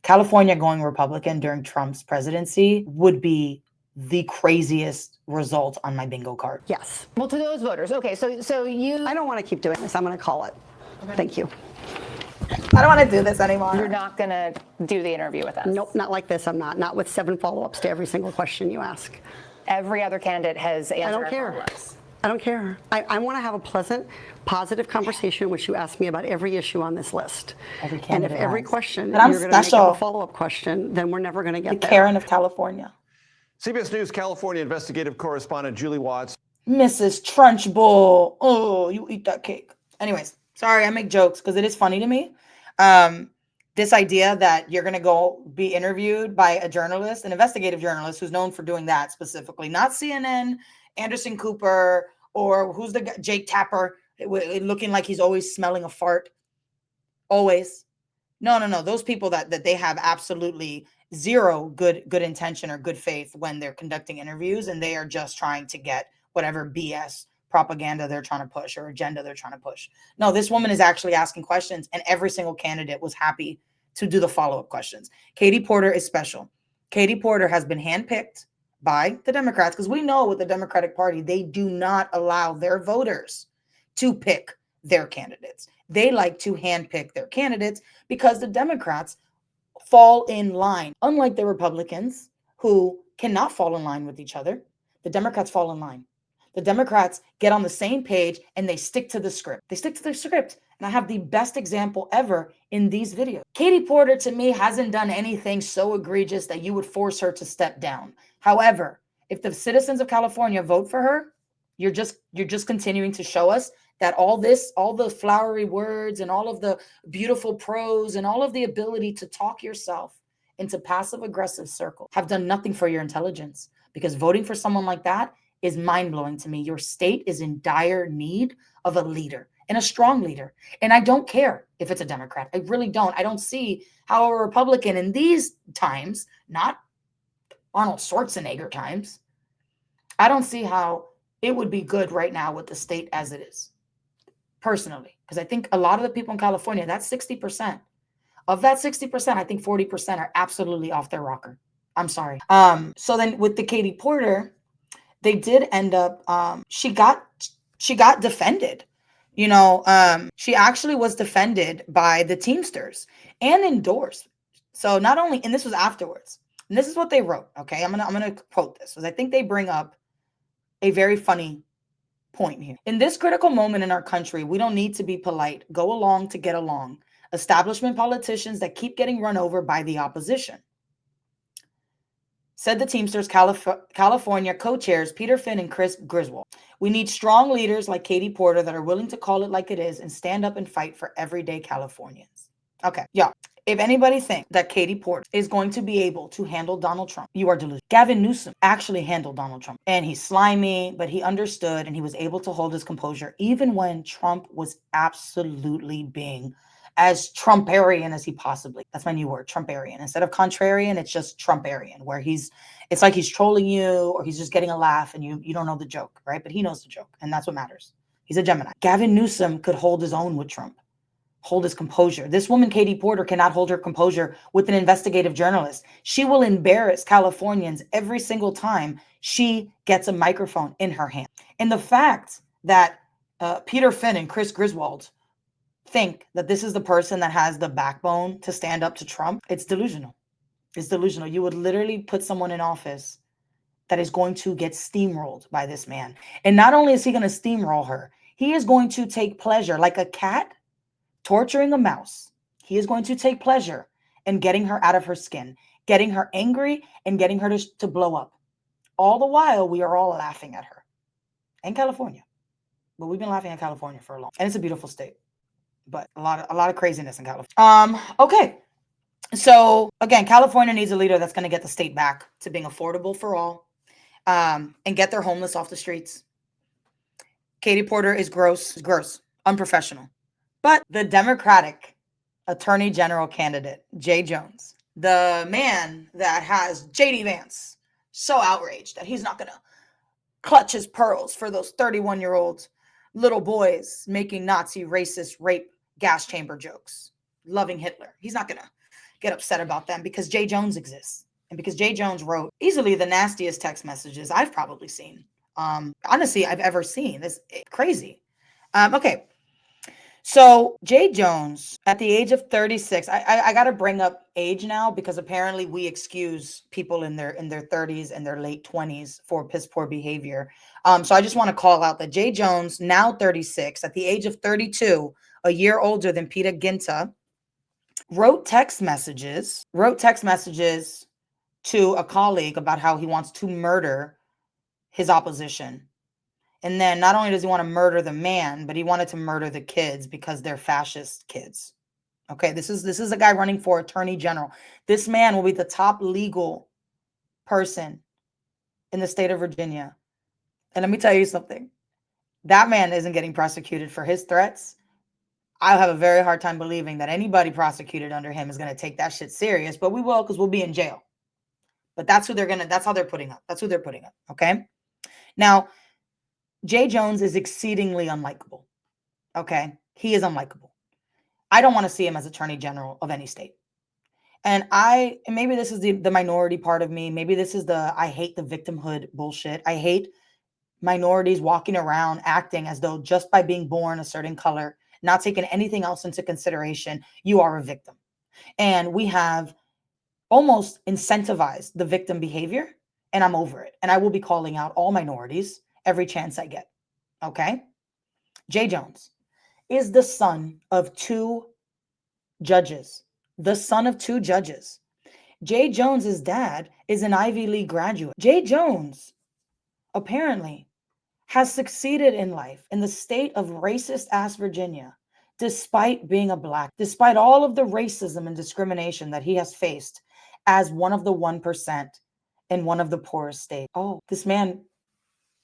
California going Republican during Trump's presidency would be the craziest result on my bingo card. Yes. Well, to those voters, okay, so you... I don't want to keep doing this. I'm going to call it. Okay. Thank you. I don't want to do this anymore. You're not going to do the interview with us? Nope, not like this. I'm not. Not with 7 follow-ups to every single question you ask. Every other candidate has answered. I don't care. I don't care. I want to have a pleasant, positive conversation in which you ask me about every issue on this list. And if every question you're going to make up a follow-up question, then we're never going to get there. Karen of California. CBS News California investigative correspondent Julie Watts. Mrs. Trunchbull. Oh, you eat that cake. Anyways, sorry, I make jokes because it is funny to me. This idea that you're going to go be interviewed by a journalist, an investigative journalist who's known for doing that specifically, not CNN, Anderson Cooper, or who's the guy, Jake Tapper, looking like he's always smelling a fart. Always. No. Those people that they have absolutely zero good intention or good faith when they're conducting interviews, and they are just trying to get whatever BS propaganda they're trying to push or agenda they're trying to push. No, this woman is actually asking questions, and every single candidate was happy to do the follow-up questions. Katie Porter is special. Katie Porter has been handpicked by the Democrats, because we know with the Democratic Party, they do not allow their voters to pick their candidates. They like to handpick their candidates because the Democrats fall in line. Unlike the Republicans, who cannot fall in line with each other, the Democrats fall in line. The Democrats get on the same page and they stick to the script. They stick to the script. And I have the best example ever in these videos. Katie Porter, to me, hasn't done anything so egregious that you would force her to step down. However, if the citizens of California vote for her, you're just continuing to show us that all the flowery words and all of the beautiful prose and all of the ability to talk yourself into passive aggressive circles have done nothing for your intelligence, because voting for someone like that is mind-blowing to me. Your state is in dire need of a leader, and a strong leader. And I don't care if it's a Democrat. I really don't. I don't see how a Republican in these times, not Arnold Schwarzenegger times, I don't see how it would be good right now with the state as it is, personally. Because I think a lot of the people in California, that's 60%. Of that 60%, I think 40% are absolutely off their rocker. I'm sorry. So then with the Katie Porter, they did end up, she got defended. She actually was defended by the Teamsters and endorsed. So not only, and this was afterwards. And this is what they wrote. Okay, I'm gonna quote this because I think they bring up a very funny point here. In this critical moment in our country, we don't need to be polite. Go along to get along. Establishment politicians that keep getting run over by the opposition. Said the Teamsters California co-chairs Peter Finn and Chris Griswold. We need strong leaders like Katie Porter that are willing to call it like it is and stand up and fight for everyday Californians. Okay, yeah. If anybody thinks that Katie Porter is going to be able to handle Donald Trump, you are delusional. Gavin Newsom actually handled Donald Trump. And he's slimy, but he understood and he was able to hold his composure even when Trump was absolutely being as Trumparian as he possibly. That's my new word, Trumparian. Instead of contrarian, it's just Trumparian, where it's like he's trolling you or he's just getting a laugh and you don't know the joke, right? But he knows the joke, and that's what matters. He's a Gemini. Gavin Newsom could hold his own with Trump. Hold his composure. This woman, Katie Porter, cannot hold her composure with an investigative journalist. She will embarrass Californians every single time she gets a microphone in her hand. And the fact that Peter Finn and Chris Griswold think that this is the person that has the backbone to stand up to Trump, it's delusional. It's delusional. You would literally put someone in office that is going to get steamrolled by this man. And not only is he going to steamroll her, he is going to take pleasure, like a cat torturing a mouse. He is going to take pleasure in getting her out of her skin, getting her angry, and getting her to blow up. All the while, we are all laughing at her. In California. But we've been laughing at California for a long time. And it's a beautiful state. But a lot of craziness in California. Okay. So, again, California needs a leader that's going to get the state back to being affordable for all and get their homeless off the streets. Katie Porter is gross, unprofessional. But the Democratic Attorney General candidate, Jay Jones, the man that has J.D. Vance so outraged that he's not going to clutch his pearls for those 31-year-old little boys making Nazi, racist, rape, gas chamber jokes, loving Hitler. He's not going to get upset about them because Jay Jones exists. And because Jay Jones wrote easily the nastiest text messages I've probably seen. Honestly, I've ever seen. It's crazy. Okay. So Jay Jones, at the age of 36, I got to bring up age now because apparently we excuse people in their 30s and their late 20s for piss poor behavior. So I just want to call out that Jay Jones, now 36, at the age of 32, a year older than Peter Ginta, wrote text messages to a colleague about how he wants to murder his opposition. And then not only does he want to murder the man, but he wanted to murder the kids because they're fascist kids. Okay, this is a guy running for attorney general. This man will be the top legal person in the state of Virginia. And let me tell you something. That man isn't getting prosecuted for his threats. I have a very hard time believing that anybody prosecuted under him is going to take that shit serious, but we will because we'll be in jail. But that's how they're putting up. That's who they're putting up. Okay. Now, Jay Jones is exceedingly unlikable. Okay. He is unlikable. I don't want to see him as attorney general of any state. And maybe this is the minority part of me. Maybe this is I hate the victimhood bullshit. I hate minorities walking around acting as though just by being born a certain color, not taking anything else into consideration, you are a victim. And we have almost incentivized the victim behavior, and I'm over it. And I will be calling out all minorities every chance I get. Okay? Jay Jones is the son of two judges. The son of two judges. Jay Jones's dad is an Ivy League graduate. Jay Jones apparently has succeeded in life in the state of racist ass Virginia, despite being a black, despite all of the racism and discrimination that he has faced as one of the 1% in one of the poorest states. Oh, this man,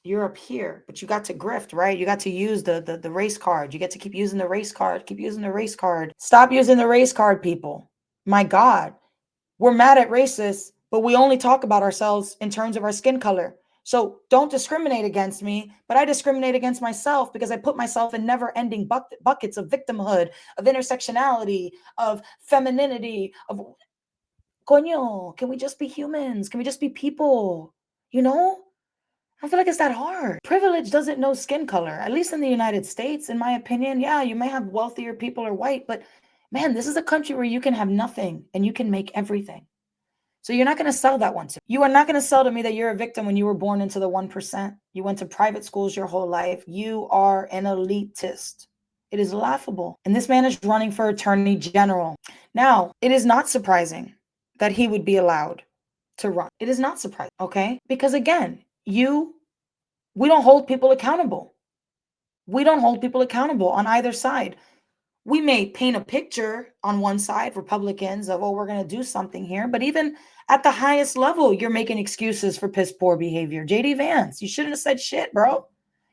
you're up here, but you got to grift, right? You got to use the race card. You get to keep using the race card. Keep using the race card. Stop using the race card, people. My God, we're mad at racists, but we only talk about ourselves in terms of our skin color. So don't discriminate against me, but I discriminate against myself because I put myself in never-ending buckets of victimhood, of intersectionality, of femininity, of coño, can we just be humans? Can we just be people? You know? I feel like it's that hard. Privilege doesn't know skin color, at least in the United States, in my opinion. Yeah, you may have wealthier people or white, but man, this is a country where you can have nothing and you can make everything. So you're not going to sell that one to me. You are not going to sell to me that you're a victim when you were born into the 1%. You went to private schools your whole life. You are an elitist. It is laughable. And this man is running for attorney general. Now, it is not surprising that he would be allowed to run. It is not surprising, okay? Because again, we don't hold people accountable. We don't hold people accountable on either side. We may paint a picture on one side, Republicans, of, oh, we're going to do something here. But even at the highest level, you're making excuses for piss poor behavior. JD Vance, you shouldn't have said shit, bro.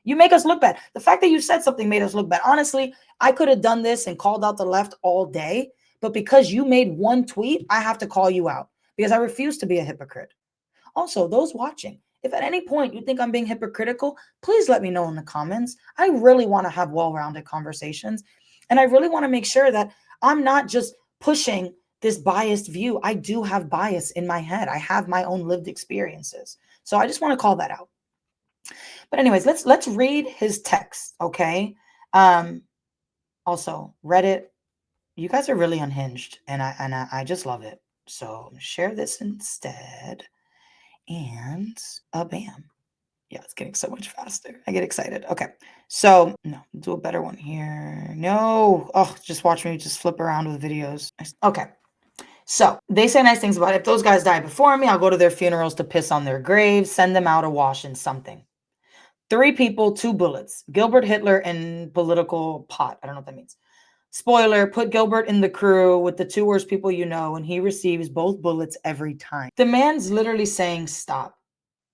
You make us look bad. The fact that you said something made us look bad. Honestly, I could have done this and called out the left all day. But because you made one tweet, I have to call you out because I refuse to be a hypocrite. Also, those watching, if at any point you think I'm being hypocritical, please let me know in the comments. I really want to have well-rounded conversations. And I really want to make sure that I'm not just pushing this biased view. I do have bias in my head. I have my own lived experiences. So I just want to call that out. But anyways, let's read his text, okay? Also, Reddit, you guys are really unhinged, and I just love it. So share this instead. And bam. Yeah, it's getting so much faster. I get excited. Okay. So no, do a better one here. No. Oh, just watch me just flip around with videos. Okay. So they say nice things about it. If those guys die before me, I'll go to their funerals to piss on their graves, send them out awash in something. 3 people, 2 bullets. Gilbert Hitler and political pot. I don't know what that means. Spoiler, put Gilbert in the crew with the 2 worst people you know, and he receives both bullets every time. The man's literally saying stop.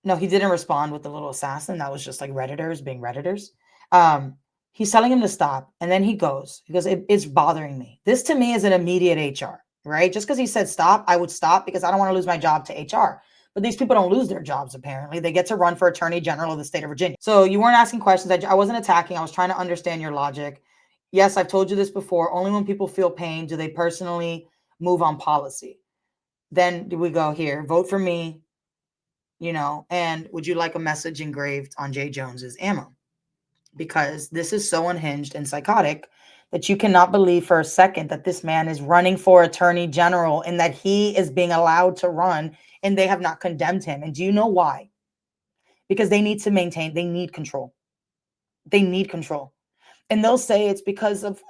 No, he didn't respond with the little assassin. That was just like Redditors being Redditors. He's telling him to stop. And then he goes, it's bothering me. This to me is an immediate HR, right? Just because he said stop, I would stop because I don't want to lose my job to HR. But these people don't lose their jobs, apparently. They get to run for attorney general of the state of Virginia. So you weren't asking questions. I wasn't attacking. I was trying to understand your logic. Yes, I've told you this before. Only when people feel pain do they personally move on policy. Then do we go here, vote for me, and would you like a message engraved on Jay Jones's ammo? Because this is so unhinged and psychotic that you cannot believe for a second that this man is running for attorney general and that he is being allowed to run and they have not condemned him. And do you know why? Because they need control. They need control. And they'll say it's because of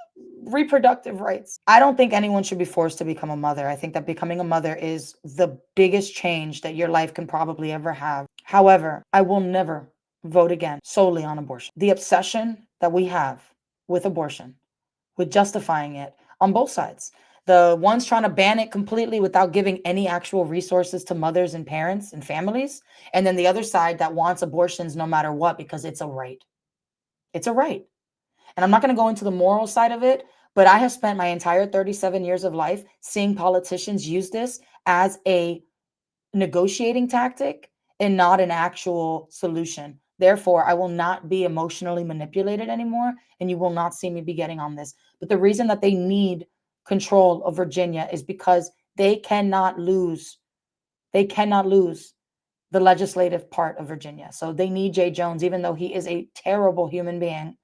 reproductive rights. I don't think anyone should be forced to become a mother. I think that becoming a mother is the biggest change that your life can probably ever have. However, I will never vote again solely on abortion. The obsession that we have with abortion, with justifying it on both sides, the ones trying to ban it completely without giving any actual resources to mothers and parents and families, and then the other side that wants abortions no matter what because it's a right. It's a right. And I'm not going to go into the moral side of it, but I have spent my entire 37 years of life seeing politicians use this as a negotiating tactic and not an actual solution. Therefore, I will not be emotionally manipulated anymore, and you will not see me be getting on this. But the reason that they need control of Virginia is because they cannot lose. They cannot lose the legislative part of Virginia. So they need Jay Jones, even though he is a terrible human being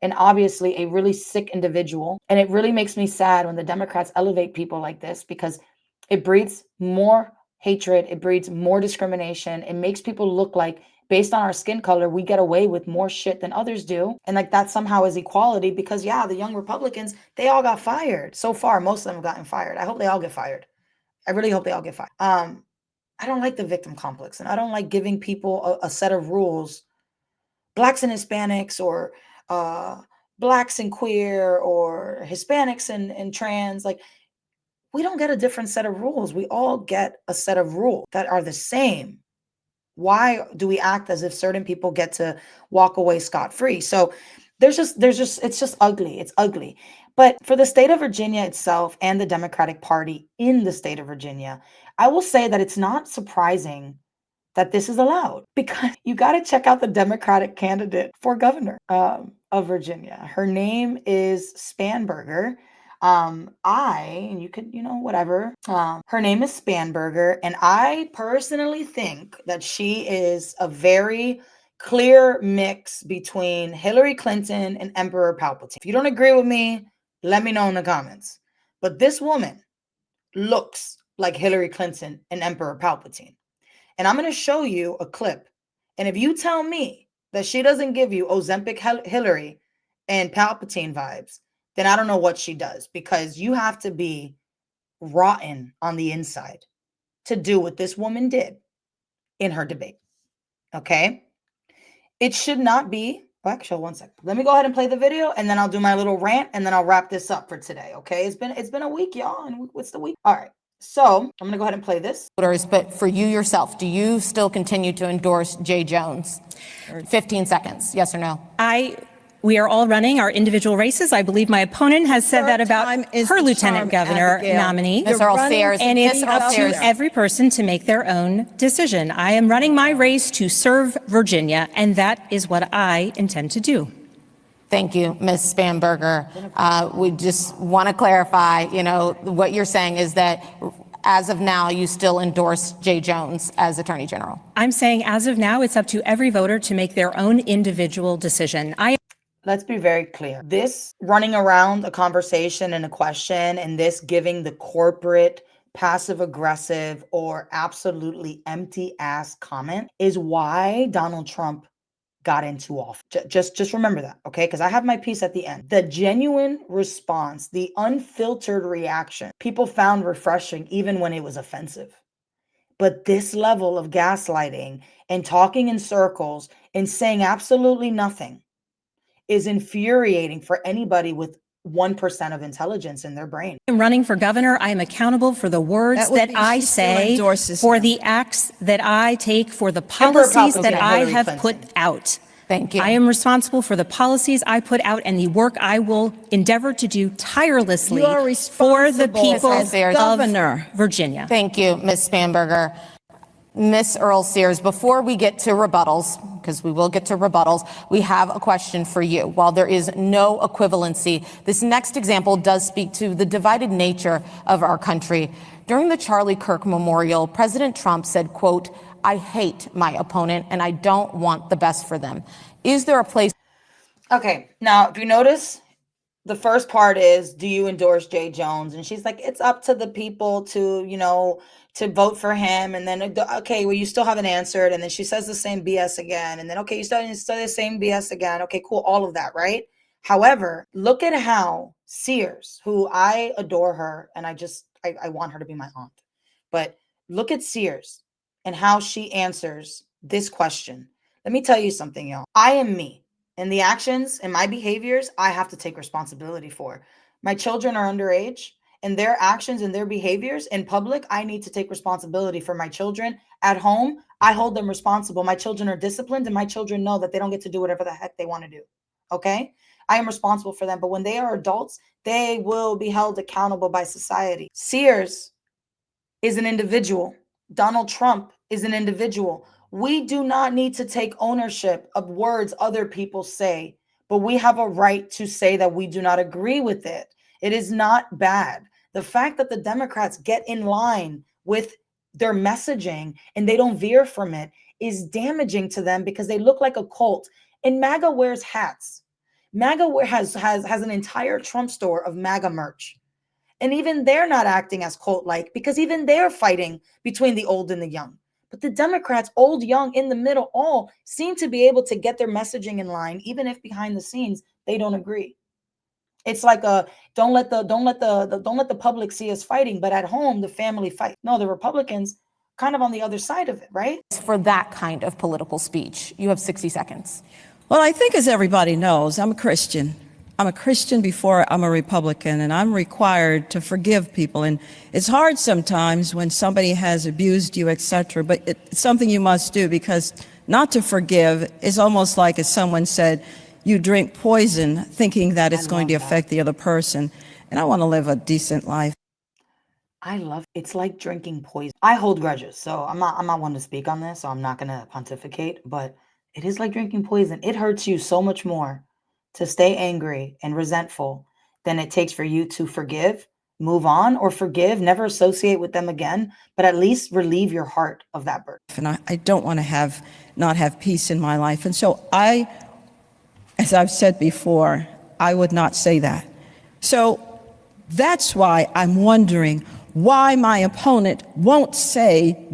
and obviously a really sick individual. And it really makes me sad when the Democrats elevate people like this because it breeds more hatred. It breeds more discrimination. It makes people look like based on our skin color, we get away with more shit than others do. And like that somehow is equality because yeah, the young Republicans, they all got fired. So far, most of them have gotten fired. I hope they all get fired. I really hope they all get fired. I don't like the victim complex and I don't like giving people a set of rules, Blacks and Hispanics or Blacks and queer or Hispanics and trans. Like we don't get a different set of rules. We all get a set of rules that are the same. Why do we act as if certain people get to walk away scot-free? So it's just ugly. It's ugly. But for the state of Virginia itself and the Democratic Party in the state of Virginia, I will say that it's not surprising that this is allowed because you got to check out the Democratic candidate for governor of Virginia. Her name is Spanberger. And you could, whatever. Her name is Spanberger, and I personally think that she is a very clear mix between Hillary Clinton and Emperor Palpatine. If you don't agree with me, let me know in the comments. But this woman looks like Hillary Clinton and Emperor Palpatine. And I'm going to show you a clip. And if you tell me that she doesn't give you Ozempic Hillary and Palpatine vibes, then I don't know what she does, because you have to be rotten on the inside to do what this woman did in her debate. Okay? It should not be. Oh, actually, one second. Let me go ahead and play the video, and then I'll do my little rant, and then I'll wrap this up for today. Okay? It's been a week, y'all, and what's the week? All right. So I'm going to go ahead and play this. But for you yourself, do you still continue to endorse Jay Jones? 15 seconds. Yes or no? We are all running our individual races. I believe my opponent has said that about her lieutenant governor nominee. Ms. Earl Sears. And it's up to every person to make their own decision. I am running my race to serve Virginia, and that is what I intend to do. Thank you, Ms. Spanberger. We just want to clarify, what you're saying is that as of now, you still endorse Jay Jones as Attorney General. I'm saying as of now, it's up to every voter to make their own individual decision. Let's be very clear. This running around a conversation and a question, and this giving the corporate passive aggressive or absolutely empty ass comment is why Donald Trump got into office. Just remember that, okay? Because I have my piece at the end. The genuine response, the unfiltered reaction, people found refreshing even when it was offensive. But this level of gaslighting and talking in circles and saying absolutely nothing is infuriating for anybody with 1% of intelligence in their brain. I'm running for governor. I am accountable for the words that I say, for the acts that I take, for the policies that I have put out. Thank you. I am responsible for the policies I put out and the work I will endeavor to do tirelessly for the people of Virginia. Thank you, Ms. Spanberger. Ms. Earl Sears, before we get to rebuttals, because we will get to rebuttals, we have a question for you. While there is no equivalency, this next example does speak to the divided nature of our country. During the Charlie Kirk Memorial, President Trump said, quote, "I hate my opponent and I don't want the best for them." Is there a place? Okay, now if you notice, the first part is, do you endorse Jay Jones? And she's like, it's up to the people to, to vote for him. And then, okay, well, you still haven't answered. And then she says the same BS again. And then, okay, you still the same BS again. Okay, cool. All of that, right? However, look at how Sears, who I adore her, and I want her to be my aunt. But look at Sears and how she answers this question. Let me tell you something, y'all. I am me. And the actions and my behaviors, I have to take responsibility for. My children are underage, and their actions and their behaviors in public, I need to take responsibility for my children. At home, I hold them responsible. My children are disciplined, and my children know that they don't get to do whatever the heck they want to do. Okay? I am responsible for them. But when they are adults, they will be held accountable by society. Sears is an individual. Donald Trump is an individual. We do not need to take ownership of words other people say, but we have a right to say that we do not agree with it. It is not bad. The fact that the Democrats get in line with their messaging and they don't veer from it is damaging to them, because they look like a cult. And MAGA wears hats. MAGA has an entire Trump store of MAGA merch. And even they're not acting as cult-like, because even they're fighting between the old and the young. But the Democrats, old, young, in the middle, all seem to be able to get their messaging in line, even if behind the scenes they don't agree. It's like don't let the public see us fighting, but at home the family fight. No, the Republicans kind of on the other side of it, right? For that kind of political speech, you have 60 seconds. Well, I think, as everybody knows, I'm a Christian. I'm a Christian before I'm a Republican, and I'm required to forgive people. And it's hard sometimes when somebody has abused you, etc., but it's something you must do, because not to forgive is almost like, as someone said, you drink poison thinking that it's going to affect the other person. And I want to live a decent life. It's like drinking poison. I hold grudges, so I'm not one to speak on this, so I'm not going to pontificate, but it is like drinking poison. It hurts you so much more to stay angry and resentful than it takes for you to forgive, move on, or forgive, never associate with them again, but at least relieve your heart of that burden. And I don't want to not have peace in my life. And so as I've said before, I would not say that. So that's why I'm wondering, why my opponent won't say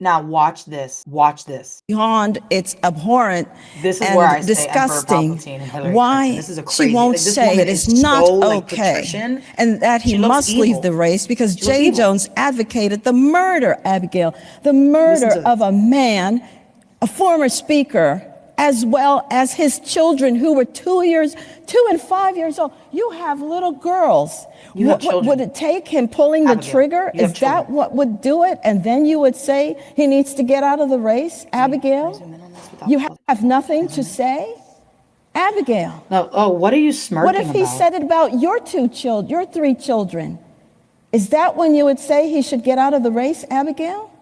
Now watch this. Watch this. beyond its abhorrent This is and where I say disgusting, Emperor Palpatine and Hillary why Clinton. This is a she crazy. won't Like, this say woman it is is not so, like, okay patrician. and that he She looks must leave evil. the race because She looks Jay evil. Jones advocated the murder, Abigail, the murder Listen to of a man, a former speaker, as well as his children who were 2 and 5 years old. You have little girls. You have What children. would it take him pulling the Abigail, trigger? you have Is that children. what would do it? And then you would say he needs to get out of the race, Abigail? You have nothing to say? Abigail. No. Oh, what are you smirking What if he about? said it about your 3 children? Is that when you would say he should get out of the race, Abigail?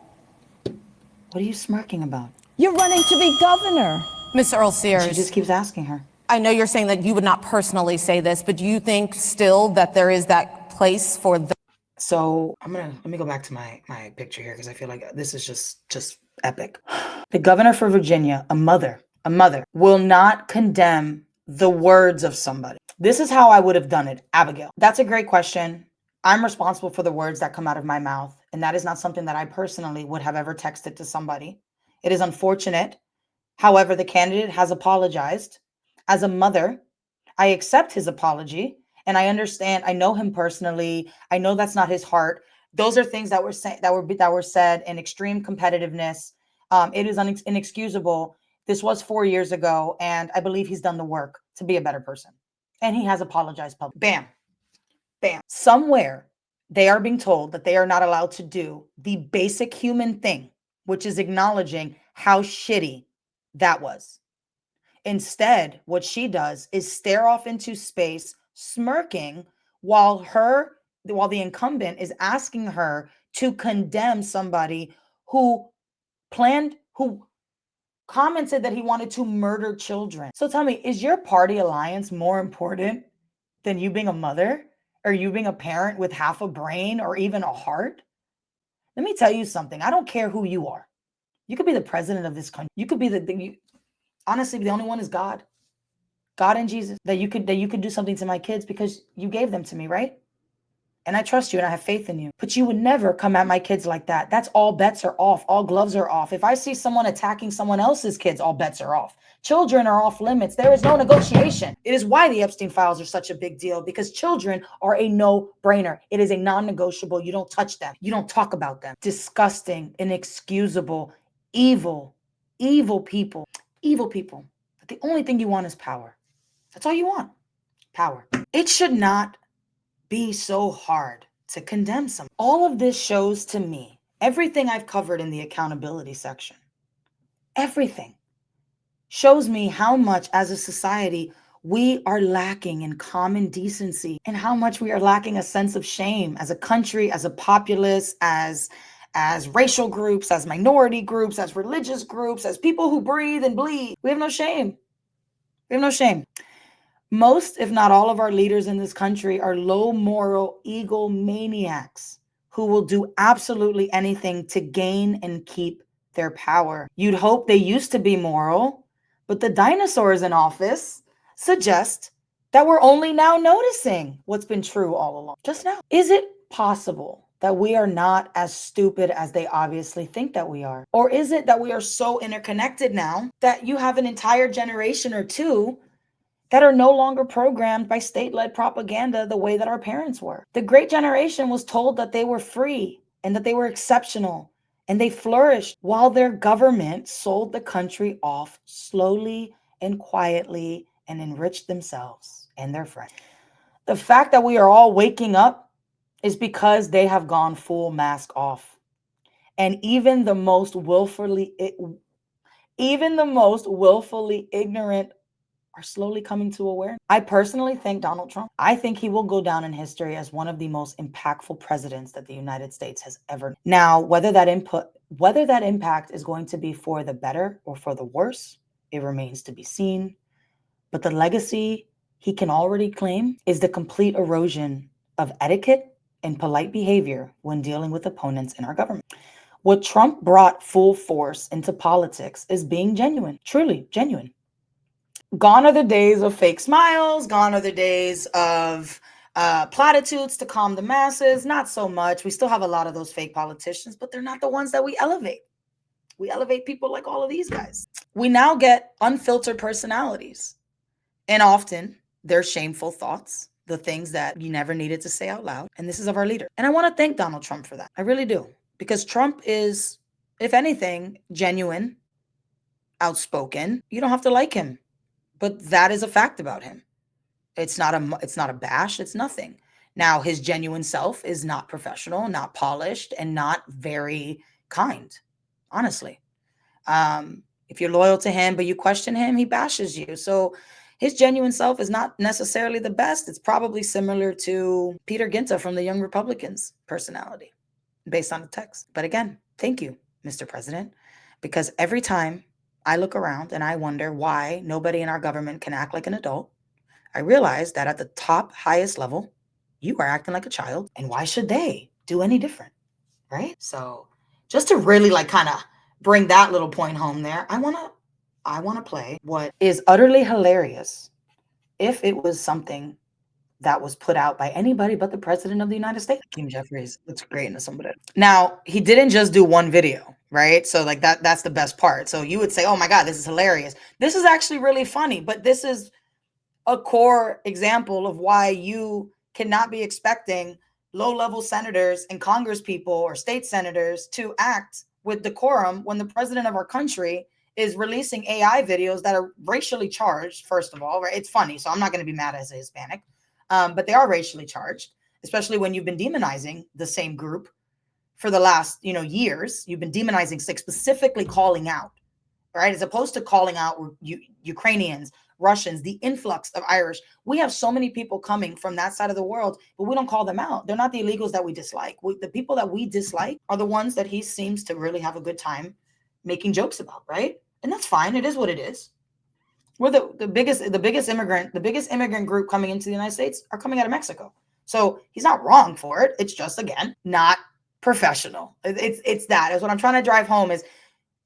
What are you smirking about? You're running to be governor. Ms. Earl Sears. She just keeps asking her. I know you're saying that you would not personally say this, but do you think still that there is that place for the... So let me go back to my picture here because I feel like this is just epic. The governor for Virginia, a mother, will not condemn the words of somebody. This is how I would have done it, Abigail. That's a great question. I'm responsible for the words that come out of my mouth, and that is not something that I personally would have ever texted to somebody. It is unfortunate. However, the candidate has apologized. As a mother, I accept his apology, and I understand. I know him personally. I know that's not his heart. Those are things that were said in extreme competitiveness. It is inexcusable. This was 4 years ago, and I believe he's done the work to be a better person, and he has apologized publicly. Bam, bam. Somewhere they are being told that they are not allowed to do the basic human thing, which is acknowledging how shitty that was. Instead, what she does is stare off into space, smirking, while the incumbent is asking her to condemn somebody who commented that he wanted to murder children. So tell me, is your party alliance more important than you being a mother or you being a parent with half a brain or even a heart? Let me tell you something. I don't care who you are. You could be the president of this country. You could be honestly, the only one is God and Jesus, that you could do something to my kids because you gave them to me, right? And I trust you and I have faith in you. But you would never come at my kids like that. That's all bets are off. All gloves are off. If I see someone attacking someone else's kids, all bets are off. Children are off limits. There is no negotiation. It is why the Epstein files are such a big deal, because children are a no-brainer. It is a non-negotiable. You don't touch them. You don't talk about them. Disgusting, inexcusable, evil people. Evil people. But the only thing you want is power. That's all you want. Power. It should not be so hard to condemn someone. All of this shows to me, everything I've covered in the accountability section, everything shows me how much as a society we are lacking in common decency and how much we are lacking a sense of shame as a country, as a populace, as racial groups, as minority groups, as religious groups, as people who breathe and bleed. We have no shame. We have no shame. Most, if not all, of our leaders in this country are low moral egomaniacs who will do absolutely anything to gain and keep their power. You'd hope they used to be moral, but the dinosaurs in office suggest that we're only now noticing what's been true all along. Just now. Is it possible that we are not as stupid as they obviously think that we are? Or is it that we are so interconnected now that you have an entire generation or two that are no longer programmed by state-led propaganda the way that our parents were? The great generation was told that they were free and that they were exceptional and they flourished while their government sold the country off slowly and quietly and enriched themselves and their friends. The fact that we are all waking up is because they have gone full mask off. And even the most willfully ignorant are slowly coming to awareness. I personally think Donald Trump, I think he will go down in history as one of the most impactful presidents that the United States has ever. Now, whether that impact is going to be for the better or for the worse, it remains to be seen. But the legacy he can already claim is the complete erosion of etiquette and polite behavior when dealing with opponents in our government. What Trump brought full force into politics is being genuine, truly genuine. Gone are the days of fake smiles. Gone are the days of Platitudes to calm the masses, not so much. We still have a lot of those fake politicians, but they're not the ones that we elevate. We elevate people like all of these guys. We now get unfiltered personalities, and often they're shameful thoughts, the things that you never needed to say out loud. And this is of our leader. And I want to thank Donald Trump for that. I really do. Because Trump is, if anything, genuine, outspoken. You don't have to like him, but that is a fact about him. It's not a bash. It's nothing. Now, his genuine self is not professional, not polished, and not very kind, honestly. If you're loyal to him, but you question him, he bashes you. So his genuine self is not necessarily the best. It's probably similar to Peter Ginta from the Young Republicans personality based on the text. But again, thank you, Mr. President, because every time I look around and I wonder why nobody in our government can act like an adult, I realize that at the top, highest level, you are acting like a child. And why should they do any different? Right? So just to really like kind of bring that little point home there, I want to play what is utterly hilarious if it was something that was put out by anybody but the president of the United States. Kim Jeffries looks great in somebody. Now, he didn't just do one video, right? So like that's the best part. So you would say, oh my God, this is hilarious. This is actually really funny, but this is a core example of why you cannot be expecting low-level senators and congresspeople or state senators to act with decorum when the president of our country is releasing AI videos that are racially charged, first of all, right? It's funny, so I'm not going to be mad as a Hispanic, but they are racially charged, especially when you've been demonizing the same group for the last, years. You've been demonizing, specifically calling out, right? As opposed to calling out Ukrainians, Russians, the influx of Irish. We have so many people coming from that side of the world, but we don't call them out. They're not the illegals that we dislike. The people that we dislike are the ones that he seems to really have a good time making jokes about, right? And that's fine. It is what it is. We're the biggest immigrant group coming into the United States are coming out of Mexico. So he's not wrong for it. It's just, again, not professional. It's that. Is what I'm trying to drive home is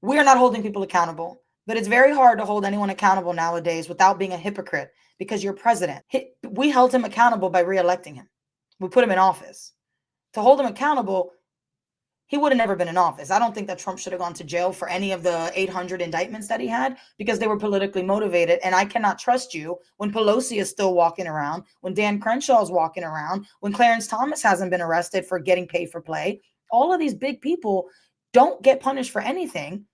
we are not holding people accountable. But it's very hard to hold anyone accountable nowadays without being a hypocrite because you're president. We held him accountable by reelecting him. We put him in office. To hold him accountable, he would have never been in office. I don't think that Trump should have gone to jail for any of the 800 indictments that he had because they were politically motivated. And I cannot trust you when Pelosi is still walking around, when Dan Crenshaw is walking around, when Clarence Thomas hasn't been arrested for getting paid for play. All of these big people don't get punished for anything.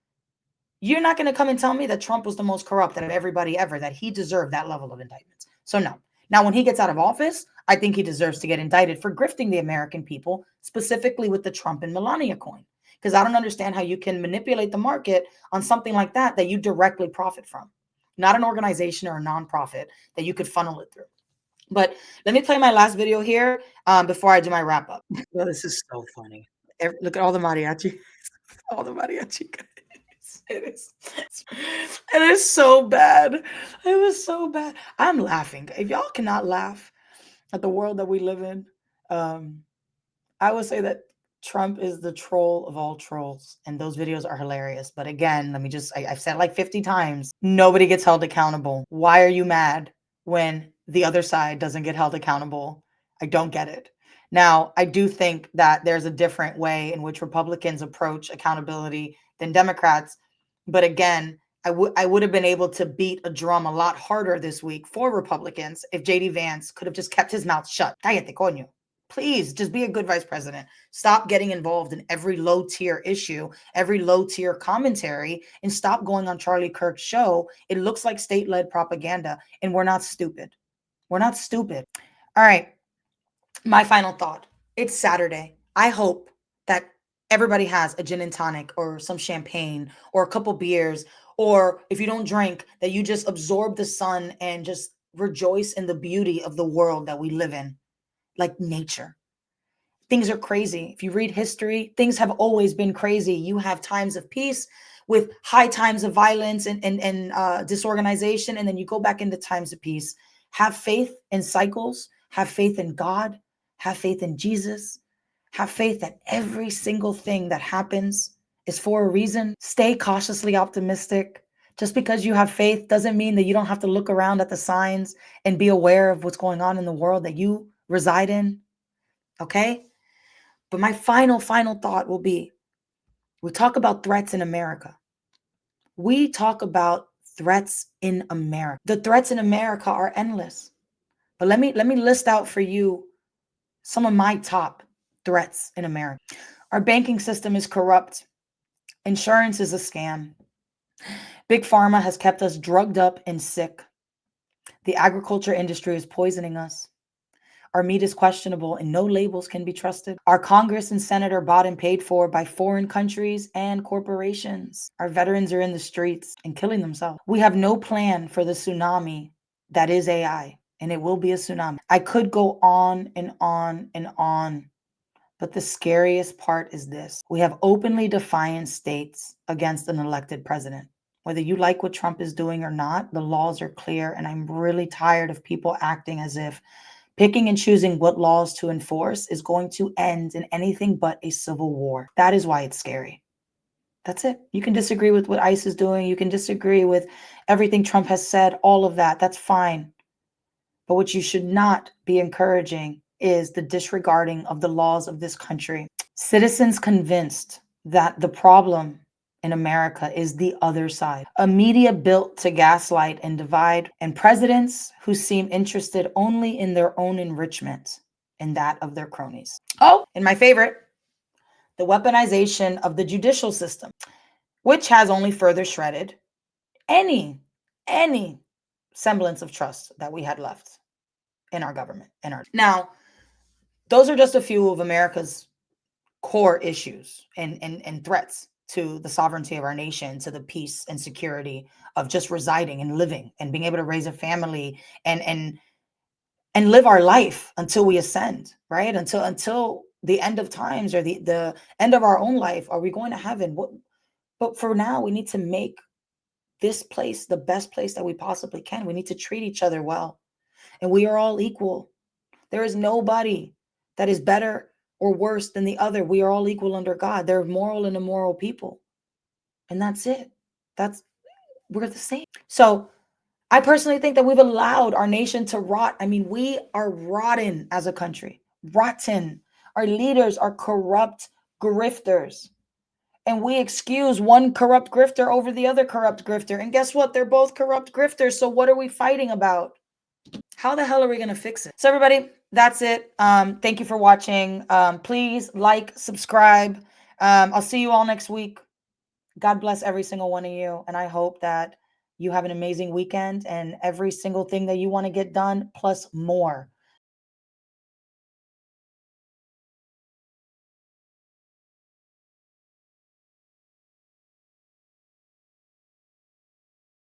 You're not going to come and tell me that Trump was the most corrupt out of everybody ever, that he deserved that level of indictments. So no. Now, when he gets out of office, I think he deserves to get indicted for grifting the American people, specifically with the Trump and Melania coin. Because I don't understand how you can manipulate the market on something like that you directly profit from. Not an organization or a nonprofit that you could funnel it through. But let me play my last video here before I do my wrap up. Oh, this is so funny. Look at all the mariachi. All the mariachi guys. It is so bad. It was so bad. I'm laughing. If y'all cannot laugh at the world that we live in, I would say that Trump is the troll of all trolls, and those videos are hilarious. But again, I've said like 50 times, nobody gets held accountable. Why are you mad when the other side doesn't get held accountable? I don't get it. Now, I do think that there's a different way in which Republicans approach accountability than Democrats. But again, I would have been able to beat a drum a lot harder this week for Republicans if J.D. Vance could have just kept his mouth shut. Cállate, coño. Please, just be a good vice president. Stop getting involved in every low-tier issue, every low-tier commentary, and stop going on Charlie Kirk's show. It looks like state-led propaganda, and we're not stupid. We're not stupid. All right, my final thought. It's Saturday. I hope that everybody has a gin and tonic or some champagne or a couple beers, or if you don't drink, that you just absorb the sun and just rejoice in the beauty of the world that we live in, like nature. Things are crazy. If you read history, things have always been crazy. You have times of peace with high times of violence and disorganization, and then you go back into times of peace. Have faith in cycles. Have faith in God. Have faith in Jesus. Have faith that every single thing that happens is for a reason. Stay cautiously optimistic. Just because you have faith doesn't mean that you don't have to look around at the signs and be aware of what's going on in the world that you reside in. Okay? But my final thought will be, we talk about threats in America. We talk about threats in America. The threats in America are endless. But let me list out for you some of my top threats in America. Our banking system is corrupt. Insurance is a scam. Big pharma has kept us drugged up and sick. The agriculture industry is poisoning us. Our meat is questionable and no labels can be trusted. Our Congress and Senate are bought and paid for by foreign countries and corporations. Our veterans are in the streets and killing themselves. We have no plan for the tsunami that is AI, and it will be a tsunami. I could go on and on and on, but the scariest part is this. We have openly defiant states against an elected president. Whether you like what Trump is doing or not, the laws are clear, and I'm really tired of people acting as if picking and choosing what laws to enforce is going to end in anything but a civil war. That is why it's scary. That's it. You can disagree with what ICE is doing. You can disagree with everything Trump has said, all of that. That's fine. But what you should not be encouraging is the disregarding of the laws of this country. Citizens convinced that the problem in America is the other side. A media built to gaslight and divide, and presidents who seem interested only in their own enrichment and that of their cronies. Oh, and my favorite, the weaponization of the judicial system, which has only further shredded any semblance of trust that we had left in our government. Now, those are just a few of America's core issues and threats to the sovereignty of our nation, to the peace and security of just residing and living and being able to raise a family and live our life until we ascend, right? Until the end of times, or the end of our own life. Are we going to heaven? But for now, we need to make this place the best place that we possibly can. We need to treat each other well. And we are all equal. There is nobody that is better or worse than the other. We are all equal under God. There are moral and immoral people. And that's it. We're the same. So I personally think that we've allowed our nation to rot. I mean, we are rotten as a country. Rotten. Our leaders are corrupt grifters. And we excuse one corrupt grifter over the other corrupt grifter. And guess what? They're both corrupt grifters. So what are we fighting about? How the hell are we going to fix it? So everybody, that's it. Thank you for watching. Please like, subscribe. I'll see you all next week. God bless every single one of you. And I hope that you have an amazing weekend and every single thing that you want to get done, plus more.